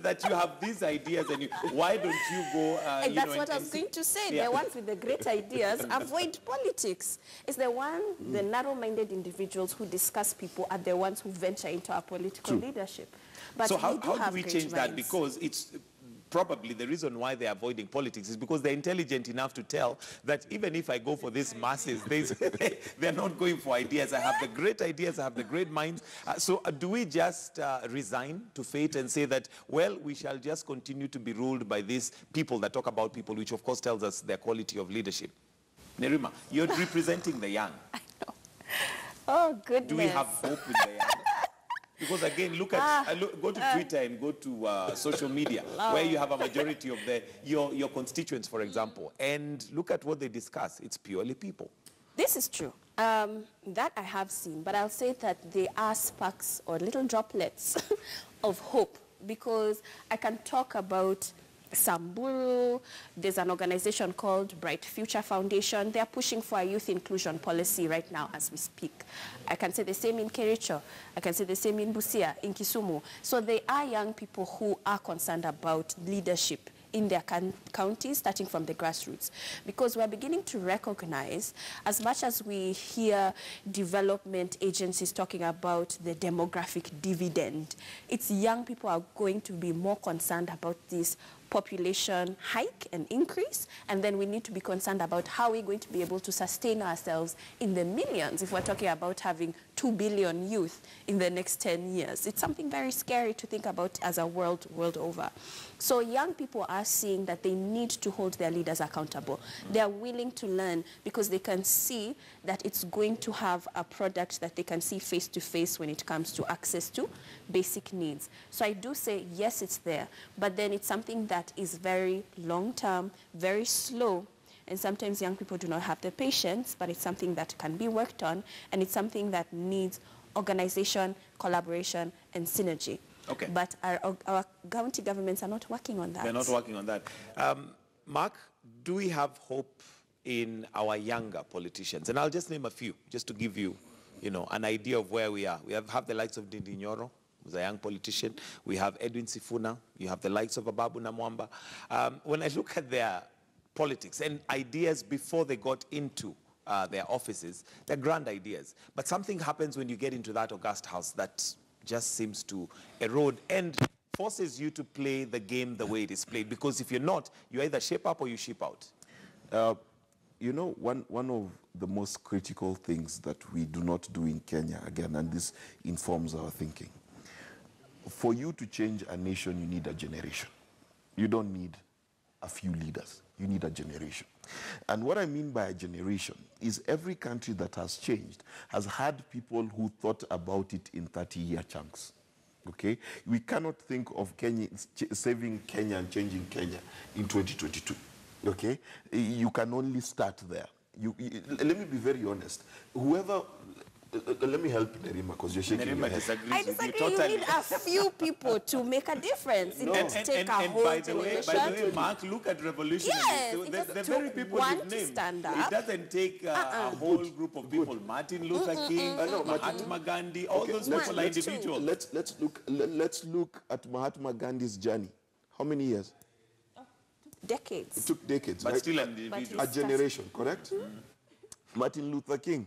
Speaker 1: that you have these ideas, and why don't you go,
Speaker 3: and that's what I was going to say. The ones with the great ideas avoid politics. It's the narrow-minded individuals who discuss people are the ones who venture into our political leadership. But
Speaker 1: so how do we change that? Because it's probably the reason why they're avoiding politics is because they're intelligent enough to tell that even if I go for these masses, they're not going for ideas. I have the great ideas, I have the great minds. So do we just resign to fate and say that, well, we shall just continue to be ruled by these people that talk about people, which of course tells us their quality of leadership? Nerima, you're representing the young.
Speaker 3: I know. Oh, goodness.
Speaker 1: Do we have hope with the young? Because again, look at go to Twitter and go to social media, where you have a majority of your constituents, for example, and look at what they discuss. It's purely people.
Speaker 3: This is true. That I have seen, but I'll say that they are sparks or little droplets of hope, because I can talk about Samburu. There's an organization called Bright Future Foundation. They're pushing for a youth inclusion policy right now as we speak. I can say the same in Kericho. I can say the same in Busia, in Kisumu. So they are young people who are concerned about leadership in their counties, starting from the grassroots. Because we're beginning to recognize, as much as we hear development agencies talking about the demographic dividend, it's young people are going to be more concerned about this population hike and increase, and then we need to be concerned about how we're going to be able to sustain ourselves in the millions if we're talking about having 2 billion youth in the next 10 years. It's something very scary to think about as a world over. So young people are seeing that they need to hold their leaders accountable. They are willing to learn because they can see that it's going to have a product that they can see face to face when it comes to access to basic needs. So I do say, yes, it's there, but then it's something that is very long-term, very slow, and sometimes young people do not have the patience, but it's something that can be worked on, and it's something that needs organization, collaboration, and synergy.
Speaker 1: Okay.
Speaker 3: But our county governments are not working on that.
Speaker 1: They're not working on that. Mark, do we have hope in our younger politicians? And I'll just name a few, just to give you, an idea of where we are. We have the likes of Ndindi Nyoro, who's a young politician. We have Edwin Sifuna. You have the likes of Ababu Namwamba. When I look at their politics and ideas before they got into their offices, they're grand ideas. But something happens when you get into that august house that just seems to erode and forces you to play the game the way it is played. Because if you're not, you either shape up or you ship out.
Speaker 2: One of the most critical things that we do not do in Kenya, again, and this informs our thinking. For you to change a nation, you need a generation. You don't need a few leaders. You need a generation. And what I mean by a generation is every country that has changed has had people who thought about it in 30-year chunks. Okay? We cannot think of Kenya, saving Kenya and changing Kenya in 2022. Okay? You can only start there. Let me be very honest. Whoever... let me help Nerima, because you're shaking your head.
Speaker 3: I disagree. You need a few people to make a difference. It doesn't take a whole generation.
Speaker 1: By the way, Mark, look at revolution.
Speaker 3: Yes,
Speaker 1: the very people you've named. It doesn't take a whole group of people. Martin Luther King, Mahatma Gandhi, all those people are individuals.
Speaker 2: Let's look at Mahatma Gandhi's journey. How many years?
Speaker 3: Decades.
Speaker 2: It took decades,
Speaker 1: but
Speaker 2: right?
Speaker 1: Still an individual.
Speaker 2: A generation, correct? Martin Luther King,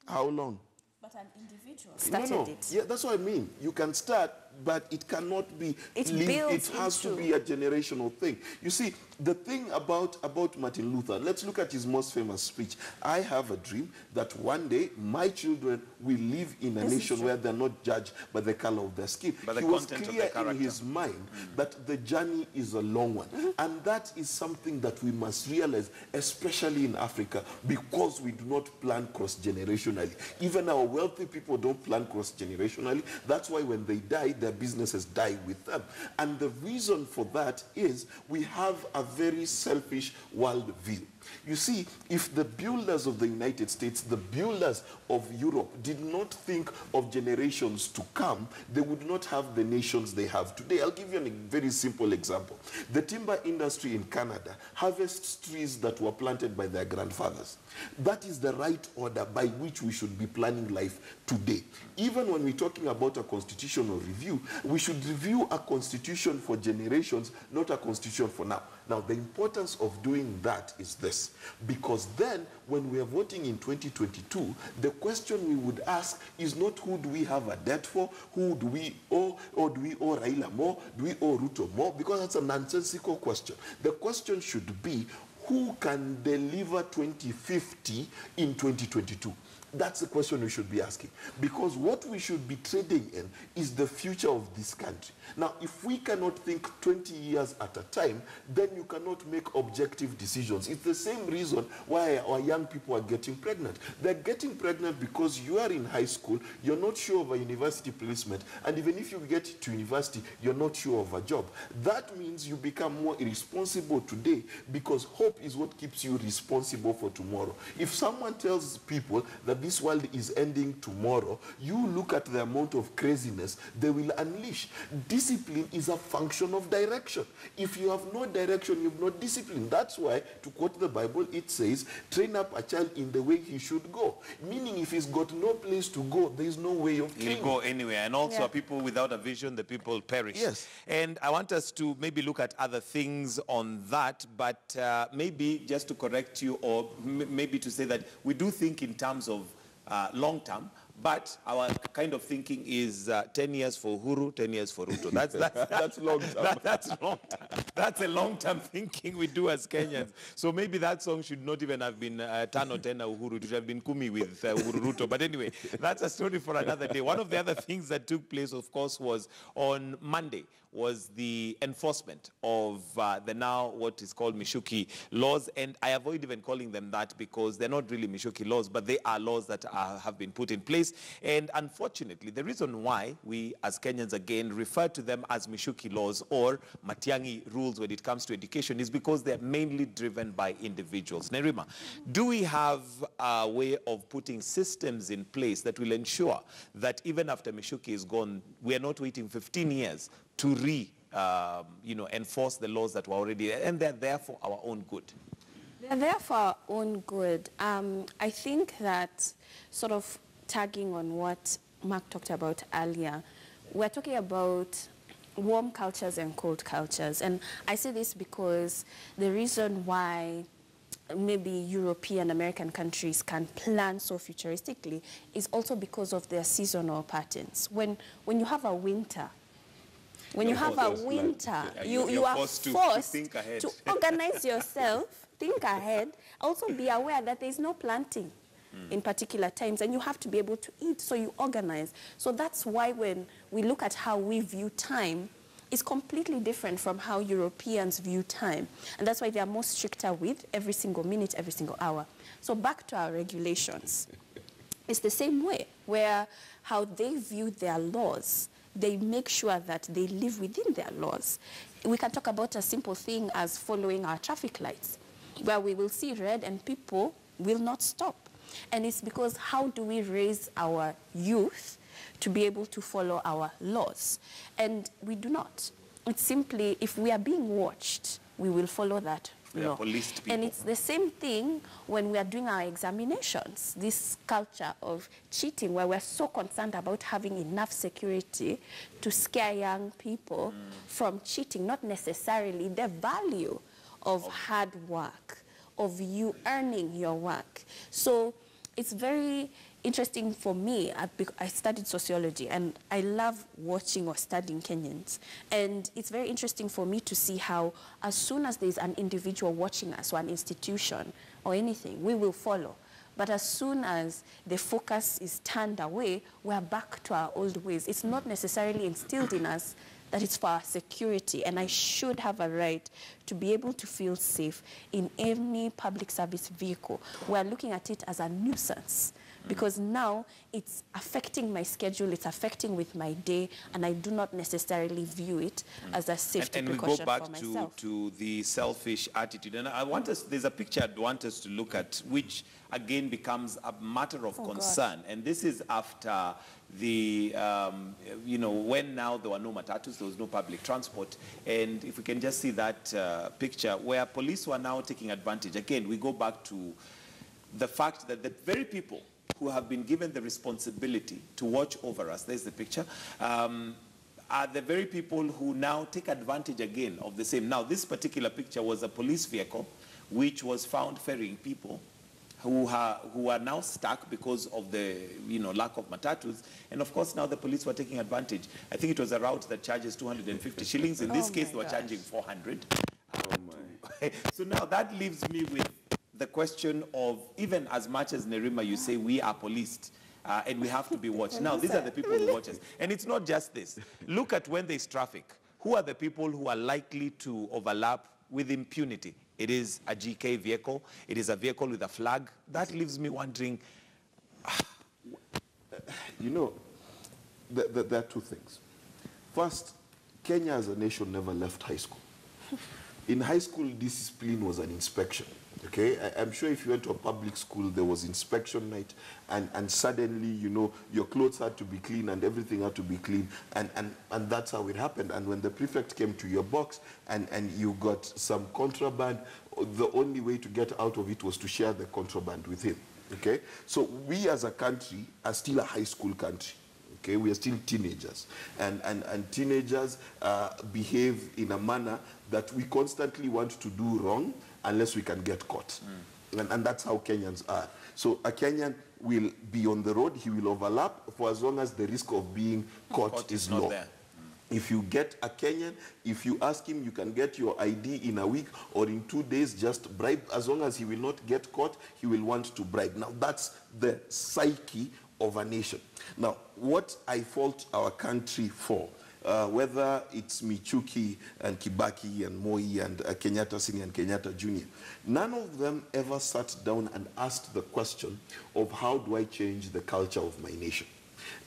Speaker 2: how long?
Speaker 3: But an individual started it.
Speaker 2: Yeah, that's what I mean. You can start, but it cannot be it has to be a generational thing. You see, the thing about Martin Luther, let's look at his most famous speech. I have a dream that one day my children will live in a nation where they're not judged by the color of their skin. He was clear in his mind that the journey is a long one. And that is something that we must realize, especially in Africa, because we do not plan cross-generationally. Even our wealthy people don't plan cross-generationally. That's why when they die, their businesses die with them. And the reason for that is we have a very selfish world view. You see, if the builders of the United States, the builders of Europe did not think of generations to come, they would not have the nations they have today. I'll give you a very simple example. The timber industry in Canada harvests trees that were planted by their grandfathers. That is the right order by which we should be planning life today. Even when we're talking about a constitutional review, we should review a constitution for generations, not a constitution for now. Now, the importance of doing that is this, because then when we are voting in 2022, the question we would ask is not who do we have a debt for, who do we owe, or do we owe Raila more, do we owe Ruto more, because that's a nonsensical question. The question should be, who can deliver 2050 in 2022? That's the question we should be asking. Because what we should be trading in is the future of this country. Now, if we cannot think 20 years at a time, then you cannot make objective decisions. It's the same reason why our young people are getting pregnant. They're getting pregnant because you are in high school, you're not sure of a university placement, and even if you get to university, you're not sure of a job. That means you become more irresponsible today, because hope is what keeps you responsible for tomorrow. If someone tells people that that this world is ending tomorrow, you look at the amount of craziness they will unleash. Discipline is a function of direction. If you have no direction, you have no discipline. That's why, to quote the Bible, it says, train up a child in the way he should go. Meaning if he's got no place to go, there is no way of training.
Speaker 1: He'll go anywhere. And also people without a vision, the people perish.
Speaker 2: Yes.
Speaker 1: And I want us to maybe look at other things on that, but maybe just to correct you, or maybe to say that we do think in terms of long term, but our kind of thinking is 10 years for Uhuru, 10 years for Ruto. That's long term. That's long term. That's a long-term thinking we do as Kenyans. So maybe that song should not even have been Tano Tena Uhuru. It should have been Kumi with Uhuru Ruto. But anyway, that's a story for another day. One of the other things that took place, of course, was on Monday, was the enforcement of the now what is called Mishuki laws. And I avoid even calling them that because they're not really Mishuki laws, but they are laws that have been put in place. And unfortunately, the reason why we as Kenyans again refer to them as Mishuki laws or Matiang'i rules when it comes to education is because they're mainly driven by individuals. Nerima, do we have a way of putting systems in place that will ensure that even after Mishuki is gone, we are not waiting 15 years to enforce the laws that were already there, and they're there for our own good?
Speaker 3: They're there for our own good. I think that sort of tagging on what Mark talked about earlier, we're talking about warm cultures and cold cultures. And I say this because the reason why maybe European, American countries can plan so futuristically is also because of their seasonal patterns. When you have a winter, you are forced to organize yourself, think ahead, also be aware that there is no planting in particular times, and you have to be able to eat, so you organize. So that's why when we look at how we view time, it's completely different from how Europeans view time. And that's why they are more stricter with every single minute, every single hour. So back to our regulations. It's the same way, where how they view their laws, they make sure that they live within their laws. We can talk about a simple thing as following our traffic lights, where we will see red and people will not stop. And it's because how do we raise our youth to be able to follow our laws? And we do not. It's simply, if we are being watched, we will follow that law.
Speaker 1: Policed people.
Speaker 3: And it's the same thing when we are doing our examinations, this culture of cheating, where we're so concerned about having enough security to scare young people from cheating, not necessarily the value of hard work, of you earning your work. So it's very interesting for me. I studied sociology, and I love watching or studying Kenyans. And it's very interesting for me to see how as soon as there's an individual watching us or an institution or anything, we will follow. But as soon as the focus is turned away, we're back to our old ways. It's not necessarily instilled in us that it's for our security, and I should have a right to be able to feel safe in any public service vehicle. We're looking at it as a nuisance because now it's affecting my schedule, it's affecting with my day, and I do not necessarily view it as a safety precaution for myself.
Speaker 1: And we go back to the selfish attitude. And I want us, there's a picture I'd want us to look at, which again becomes a matter of concern. And this is after the, when now there were no matatus, there was no public transport. And if we can just see that picture where police were now taking advantage. Again, we go back to the fact that the very people who have been given the responsibility to watch over us, there's the picture, are the very people who now take advantage again of the same. Now, this particular picture was a police vehicle which was found ferrying people who are now stuck because of the lack of matatus. And of course, now the police were taking advantage. I think it was a route that charges 250 shillings. In this case, they were charging 400. So now that leaves me with the question of, even as much as Nerima, you say we are policed and we have to be watched. Now, these are the people who watch us. And it's not just this. Look at when there's traffic. Who are the people who are likely to overlap with impunity? It is a GK vehicle. It is a vehicle with a flag. That leaves me wondering.
Speaker 2: There are two things. First, Kenya as a nation never left high school. In high school, discipline was an inspection. Okay, I'm sure if you went to a public school, there was inspection night, and suddenly, you know, your clothes had to be clean and everything had to be clean, and that's how it happened. And when the prefect came to your box and you got some contraband, the only way to get out of it was to share the contraband with him. Okay, so we as a country are still a high school country. Okay, we are still teenagers, and teenagers behave in a manner that we constantly want to do wrong unless we can get caught. And that's how Kenyans are. So a Kenyan will be on the road, he will overlap for as long as the risk of being caught is low. If you get a Kenyan, if you ask him, you can get your ID in a week or in 2 days, just bribe. As long as he will not get caught, he will want to bribe. Now, that's the psyche of a nation. Now, what I fault our country for, whether it's Michuki and Kibaki and Moi and Kenyatta Senior and Kenyatta Junior, none of them ever sat down and asked the question of how do I change the culture of my nation.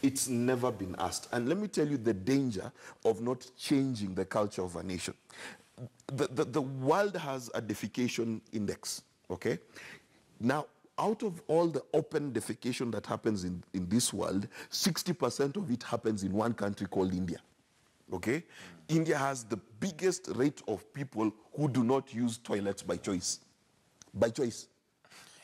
Speaker 2: It's never been asked. And let me tell you the danger of not changing the culture of a nation. The world has a defecation index, okay? Now, out of all the open defecation that happens in this world, 60% of it happens in one country called India, okay? India has the biggest rate of people who do not use toilets by choice. By choice,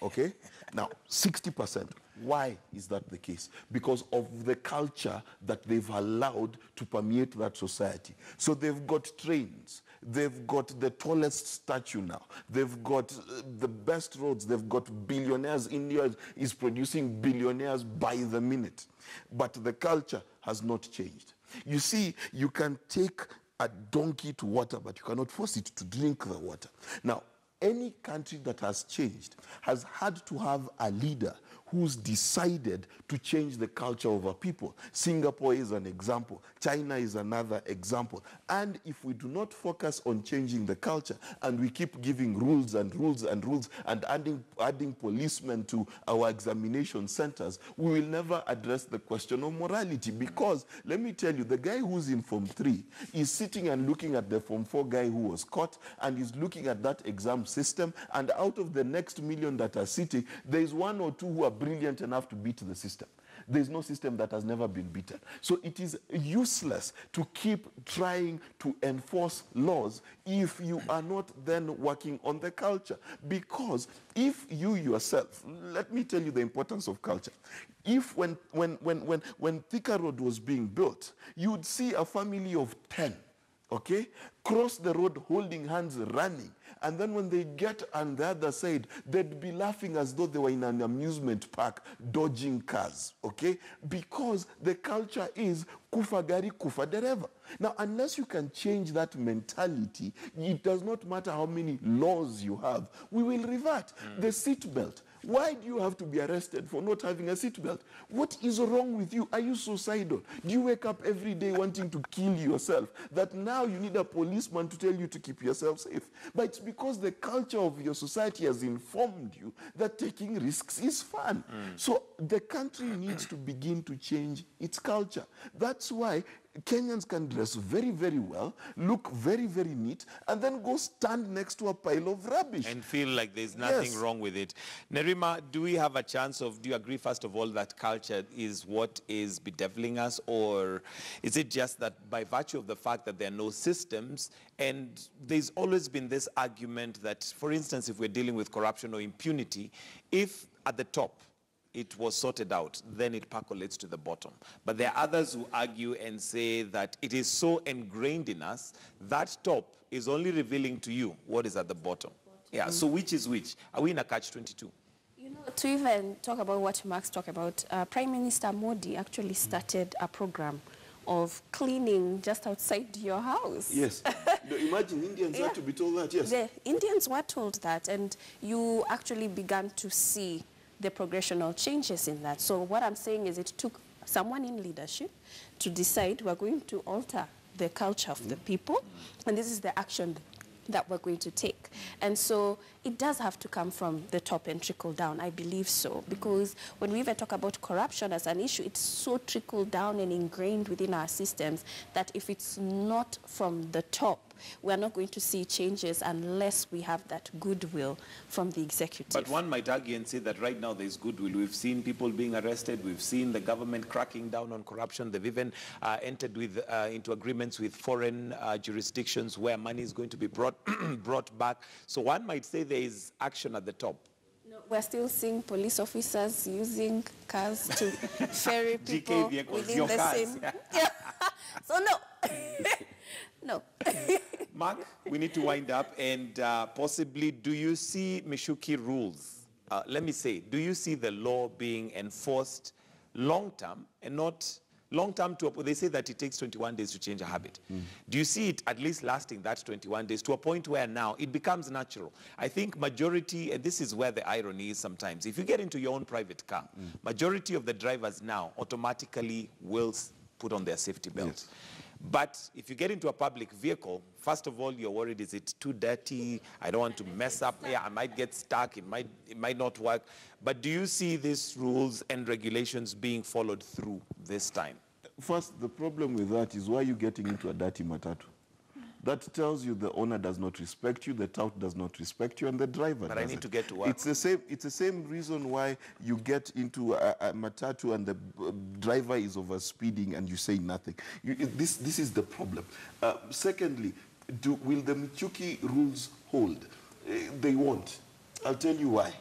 Speaker 2: okay? Now, 60%. Why is that the case? Because of the culture that they've allowed to permeate that society. So they've got trains, they've got the tallest statue now, they've got the best roads, they've got billionaires. India is producing billionaires by the minute. But the culture has not changed. You see, you can take a donkey to water, but you cannot force it to drink the water. Now, any country that has changed has had to have a leader who's decided to change the culture of our people. Singapore is an example. China is another example. And if we do not focus on changing the culture and we keep giving rules and rules and rules and adding policemen to our examination centers, we will never address the question of morality. Because, let me tell you, the guy who's in Form 3 is sitting and looking at the Form 4 guy who was caught, and is looking at that exam system, and out of the next million that are sitting, there is one or two who are brilliant enough to beat the system. There is no system that has never been beaten. So it is useless to keep trying to enforce laws if you are not then working on the culture. Because if you yourself, let me tell you the importance of culture. If when Thika Road was being built, you would see a family of 10, okay, cross the road holding hands, running. And then when they get on the other side, they'd be laughing as though they were in an amusement park, dodging cars, okay? Because the culture is kufa gari, kufa dereva. Now, unless you can change that mentality, it does not matter how many laws you have, we will revert. The seatbelt. Why do you have to be arrested for not having a seatbelt? What is wrong with you? Are you suicidal? Do you wake up every day wanting to kill yourself? That now you need a policeman to tell you to keep yourself safe. But it's because the culture of your society has informed you that taking risks is fun. So the country needs to begin to change its culture. That's why Kenyans can dress very, very well, look very, very neat, and then go stand next to a pile of rubbish.
Speaker 1: And feel like there's nothing wrong with it. Nerima, do we have a chance of, do you agree, first of all, that culture is what is bedeviling us? Or is it just that by virtue of the fact that there are no systems, and there's always been this argument that, for instance, if we're dealing with corruption or impunity, if at the top, it was sorted out, then it percolates to the bottom. But there are others who argue and say that it is so ingrained in us, that top is only revealing to you what is at the bottom. Yeah, so which is which? Are we in a catch-22?
Speaker 3: You know, to even talk about what Max talked about, Prime Minister Modi actually started a program of cleaning just outside your house.
Speaker 2: Yes. Imagine Indians had to be told that, yes.
Speaker 3: The Indians were told that, and you actually began to see the progressional changes in that. So what I'm saying is it took someone in leadership to decide we're going to alter the culture of the people, and this is the action that we're going to take. And so it does have to come from the top and trickle down, I believe so, because when we even talk about corruption as an issue, it's so trickled down and ingrained within our systems that if it's not from the top, we're not going to see changes unless we have that goodwill from the executive.
Speaker 1: But one might argue and say that right now there's goodwill. We've seen people being arrested. We've seen the government cracking down on corruption. They've even entered into agreements with foreign jurisdictions where money is going to be brought back. So one might say there is action at the top.
Speaker 3: No, we're still seeing police officers using cars to ferry people within the same. Yeah. So no. No.
Speaker 1: Mark, we need to wind up, and possibly, do you see Mishuki rules? Let me say, do you see the law being enforced long-term and not long-term to, they say that it takes 21 days to change a habit. Do you see it at least lasting that 21 days to a point where now it becomes natural? I think majority, and this is where the irony is sometimes, if you get into your own private car, majority of the drivers now automatically will put on their safety belt. Yes. But if you get into a public vehicle, first of all, you're worried, is it too dirty? I don't want to mess up. Yeah, I might get stuck. It might not work. But do you see these rules and regulations being followed through this time?
Speaker 2: First, the problem with that is why you're getting into a dirty matatu. That tells you the owner does not respect you, the tout does not respect you, and the driver doesn't.
Speaker 1: I need to get to work.
Speaker 2: It's the same reason why you get into a matatu and the driver is over speeding and you say nothing. This is the problem. Secondly, will the Michuki rules hold? They won't. I'll tell you why.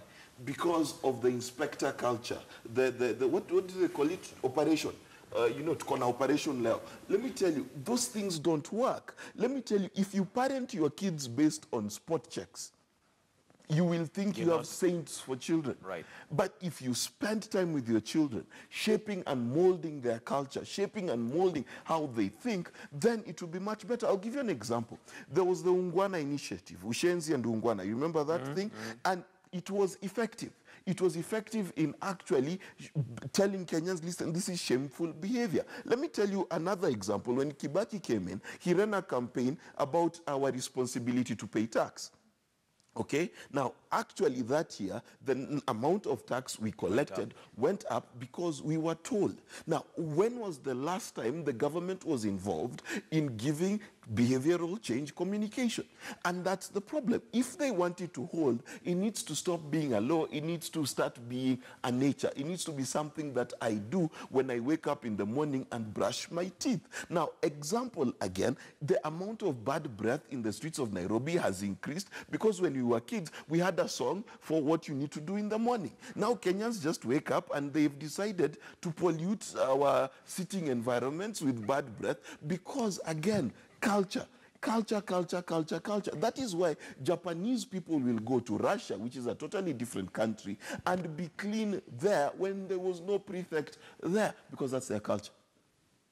Speaker 2: Because of the inspector culture. What do they call it? Operation. Operation level. Let me tell you, those things don't work. Let me tell you, if you parent your kids based on spot checks, you will think you have saints for children.
Speaker 1: Right.
Speaker 2: But if you spend time with your children, shaping and molding their culture, shaping and molding how they think, then it will be much better. I'll give you an example. There was the Ungwana initiative, Ushenzi and Ungwana. You remember that thing? And it was effective. It was effective in actually telling Kenyans, listen, this is shameful behavior. Let me tell you another example. When Kibaki came in, he ran a campaign about our responsibility to pay tax. Okay? Now, actually that year, the amount of tax we collected went up because we were told. Now, when was the last time the government was involved in giving behavioral change communication? And that's the problem. If they want it to hold, it needs to stop being a law. It needs to start being a nature. It needs to be something that I do when I wake up in the morning and brush my teeth. Now, example again, the amount of bad breath in the streets of Nairobi has increased because when we were kids, we had a song for what you need to do in the morning. Now Kenyans just wake up and they've decided to pollute our sitting environments with bad breath because, again, culture. That is why Japanese people will go to Russia, which is a totally different country, and be clean there when there was no prefect there, because that's their culture.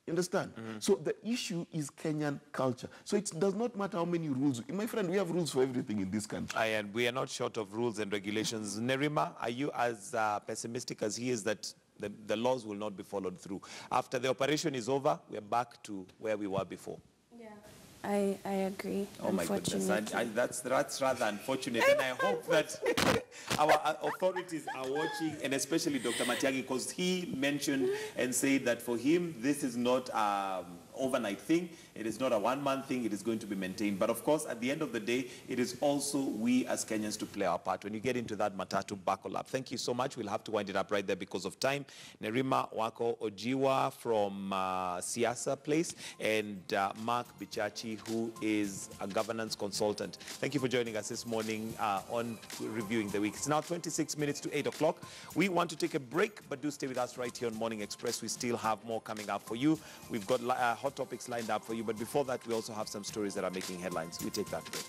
Speaker 2: You understand? So the issue is Kenyan culture. So it does not matter how many rules. My friend, we have rules for everything in this country.
Speaker 1: And we are not short of rules and regulations. Nerima, are you as pessimistic as he is that the laws will not be followed through? After the operation is over, we're back to where we were before.
Speaker 3: I agree.
Speaker 1: Oh my goodness, that's rather unfortunate, and I hope that our authorities are watching, and especially Dr. Matiang'i, because he mentioned and said that for him, this is not overnight thing. It is not a one-month thing. It is going to be maintained. But of course, at the end of the day, it is also we as Kenyans to play our part. When you get into that matatu, buckle up. Thank you so much. We'll have to wind it up right there because of time. Nerima Wako Ojiwa from Siasa Place and Mark Bichachi, who is a governance consultant. Thank you for joining us this morning on Reviewing the Week. It's now 26 minutes to 8 o'clock. We want to take a break, but do stay with us right here on Morning Express. We still have more coming up for you. We've got hot topics lined up for you, but before that, we also have some stories that are making headlines. We take that break.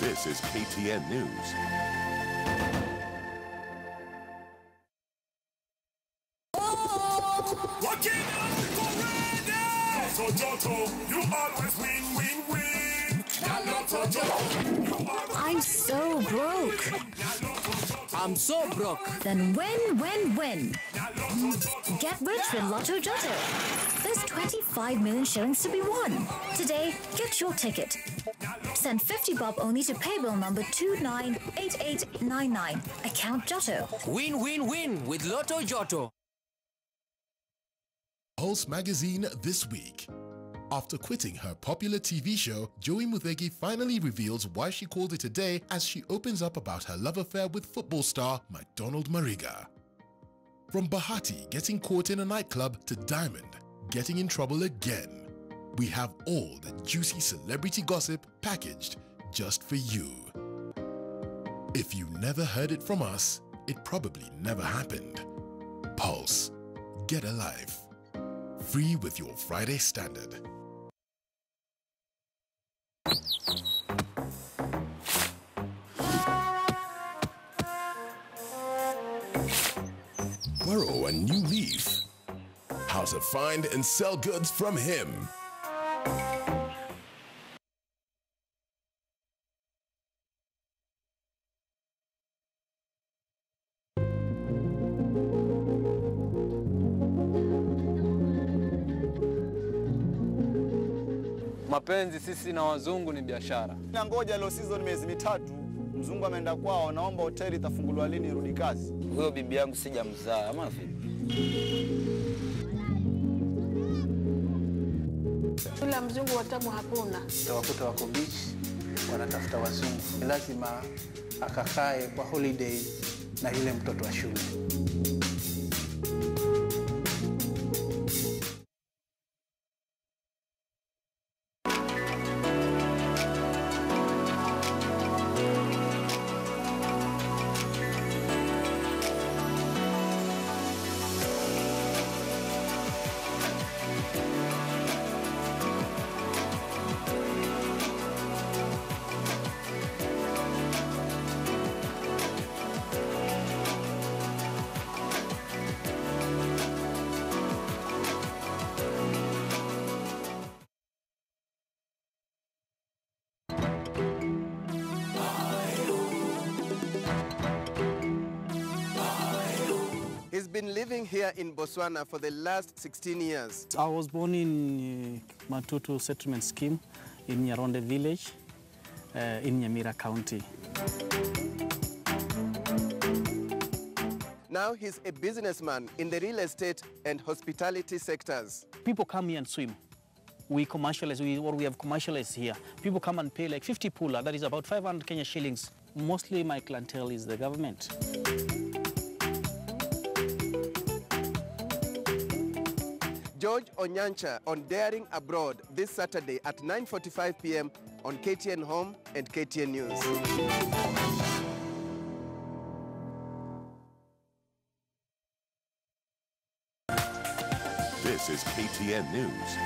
Speaker 4: This is KTN News.
Speaker 15: I'm so broke. I'm so broke.
Speaker 16: Then win. Get rich with Lotto Jotto. There's 25 million shillings to be won. Today, get your ticket. Send 50 bob only to paybill number 298899. Account Jotto.
Speaker 15: Win with Lotto Jotto.
Speaker 10: Pulse magazine this week. After quitting her popular TV show, Joey Muthegi finally reveals why she called it a day as she opens up about her love affair with football star McDonald Mariga. From Bahati getting caught in a nightclub to Diamond getting in trouble again, we have all the juicy celebrity gossip packaged just for you. If you never heard it from us, it probably never happened. Pulse. Get a life. Free with your Friday Standard. Borrow a new leaf. How to find and sell goods from him.
Speaker 17: Mapenzi sisi na wazungu ni biashara.
Speaker 18: Na ngoja leo season miezi mitatu, mzungu ameenda kwao, naomba hoteli itafunguliwa lini irudi kazi.
Speaker 17: Huyo bibi yangu sijamzaa ama vipi?
Speaker 19: Ula mzungu watamu hakuna.
Speaker 20: Tawakuta wako beach, wanatafuta wazungu. Lazima akakae kwa holiday na yule mtoto wa shule.
Speaker 21: He's been living here in Botswana for the last 16 years.
Speaker 6: I was born in Matutu Settlement Scheme in Nyaronde Village in Nyamira County.
Speaker 21: Now he's a businessman in the real estate and hospitality sectors.
Speaker 6: People come here and swim. We commercialize, we have commercialized here. People come and pay like 50 pula, that is about 500 Kenya shillings. Mostly my clientele is the government.
Speaker 21: George Onyancha on Daring Abroad this Saturday at 9:45 p.m. on KTN Home and KTN News.
Speaker 4: This is KTN News.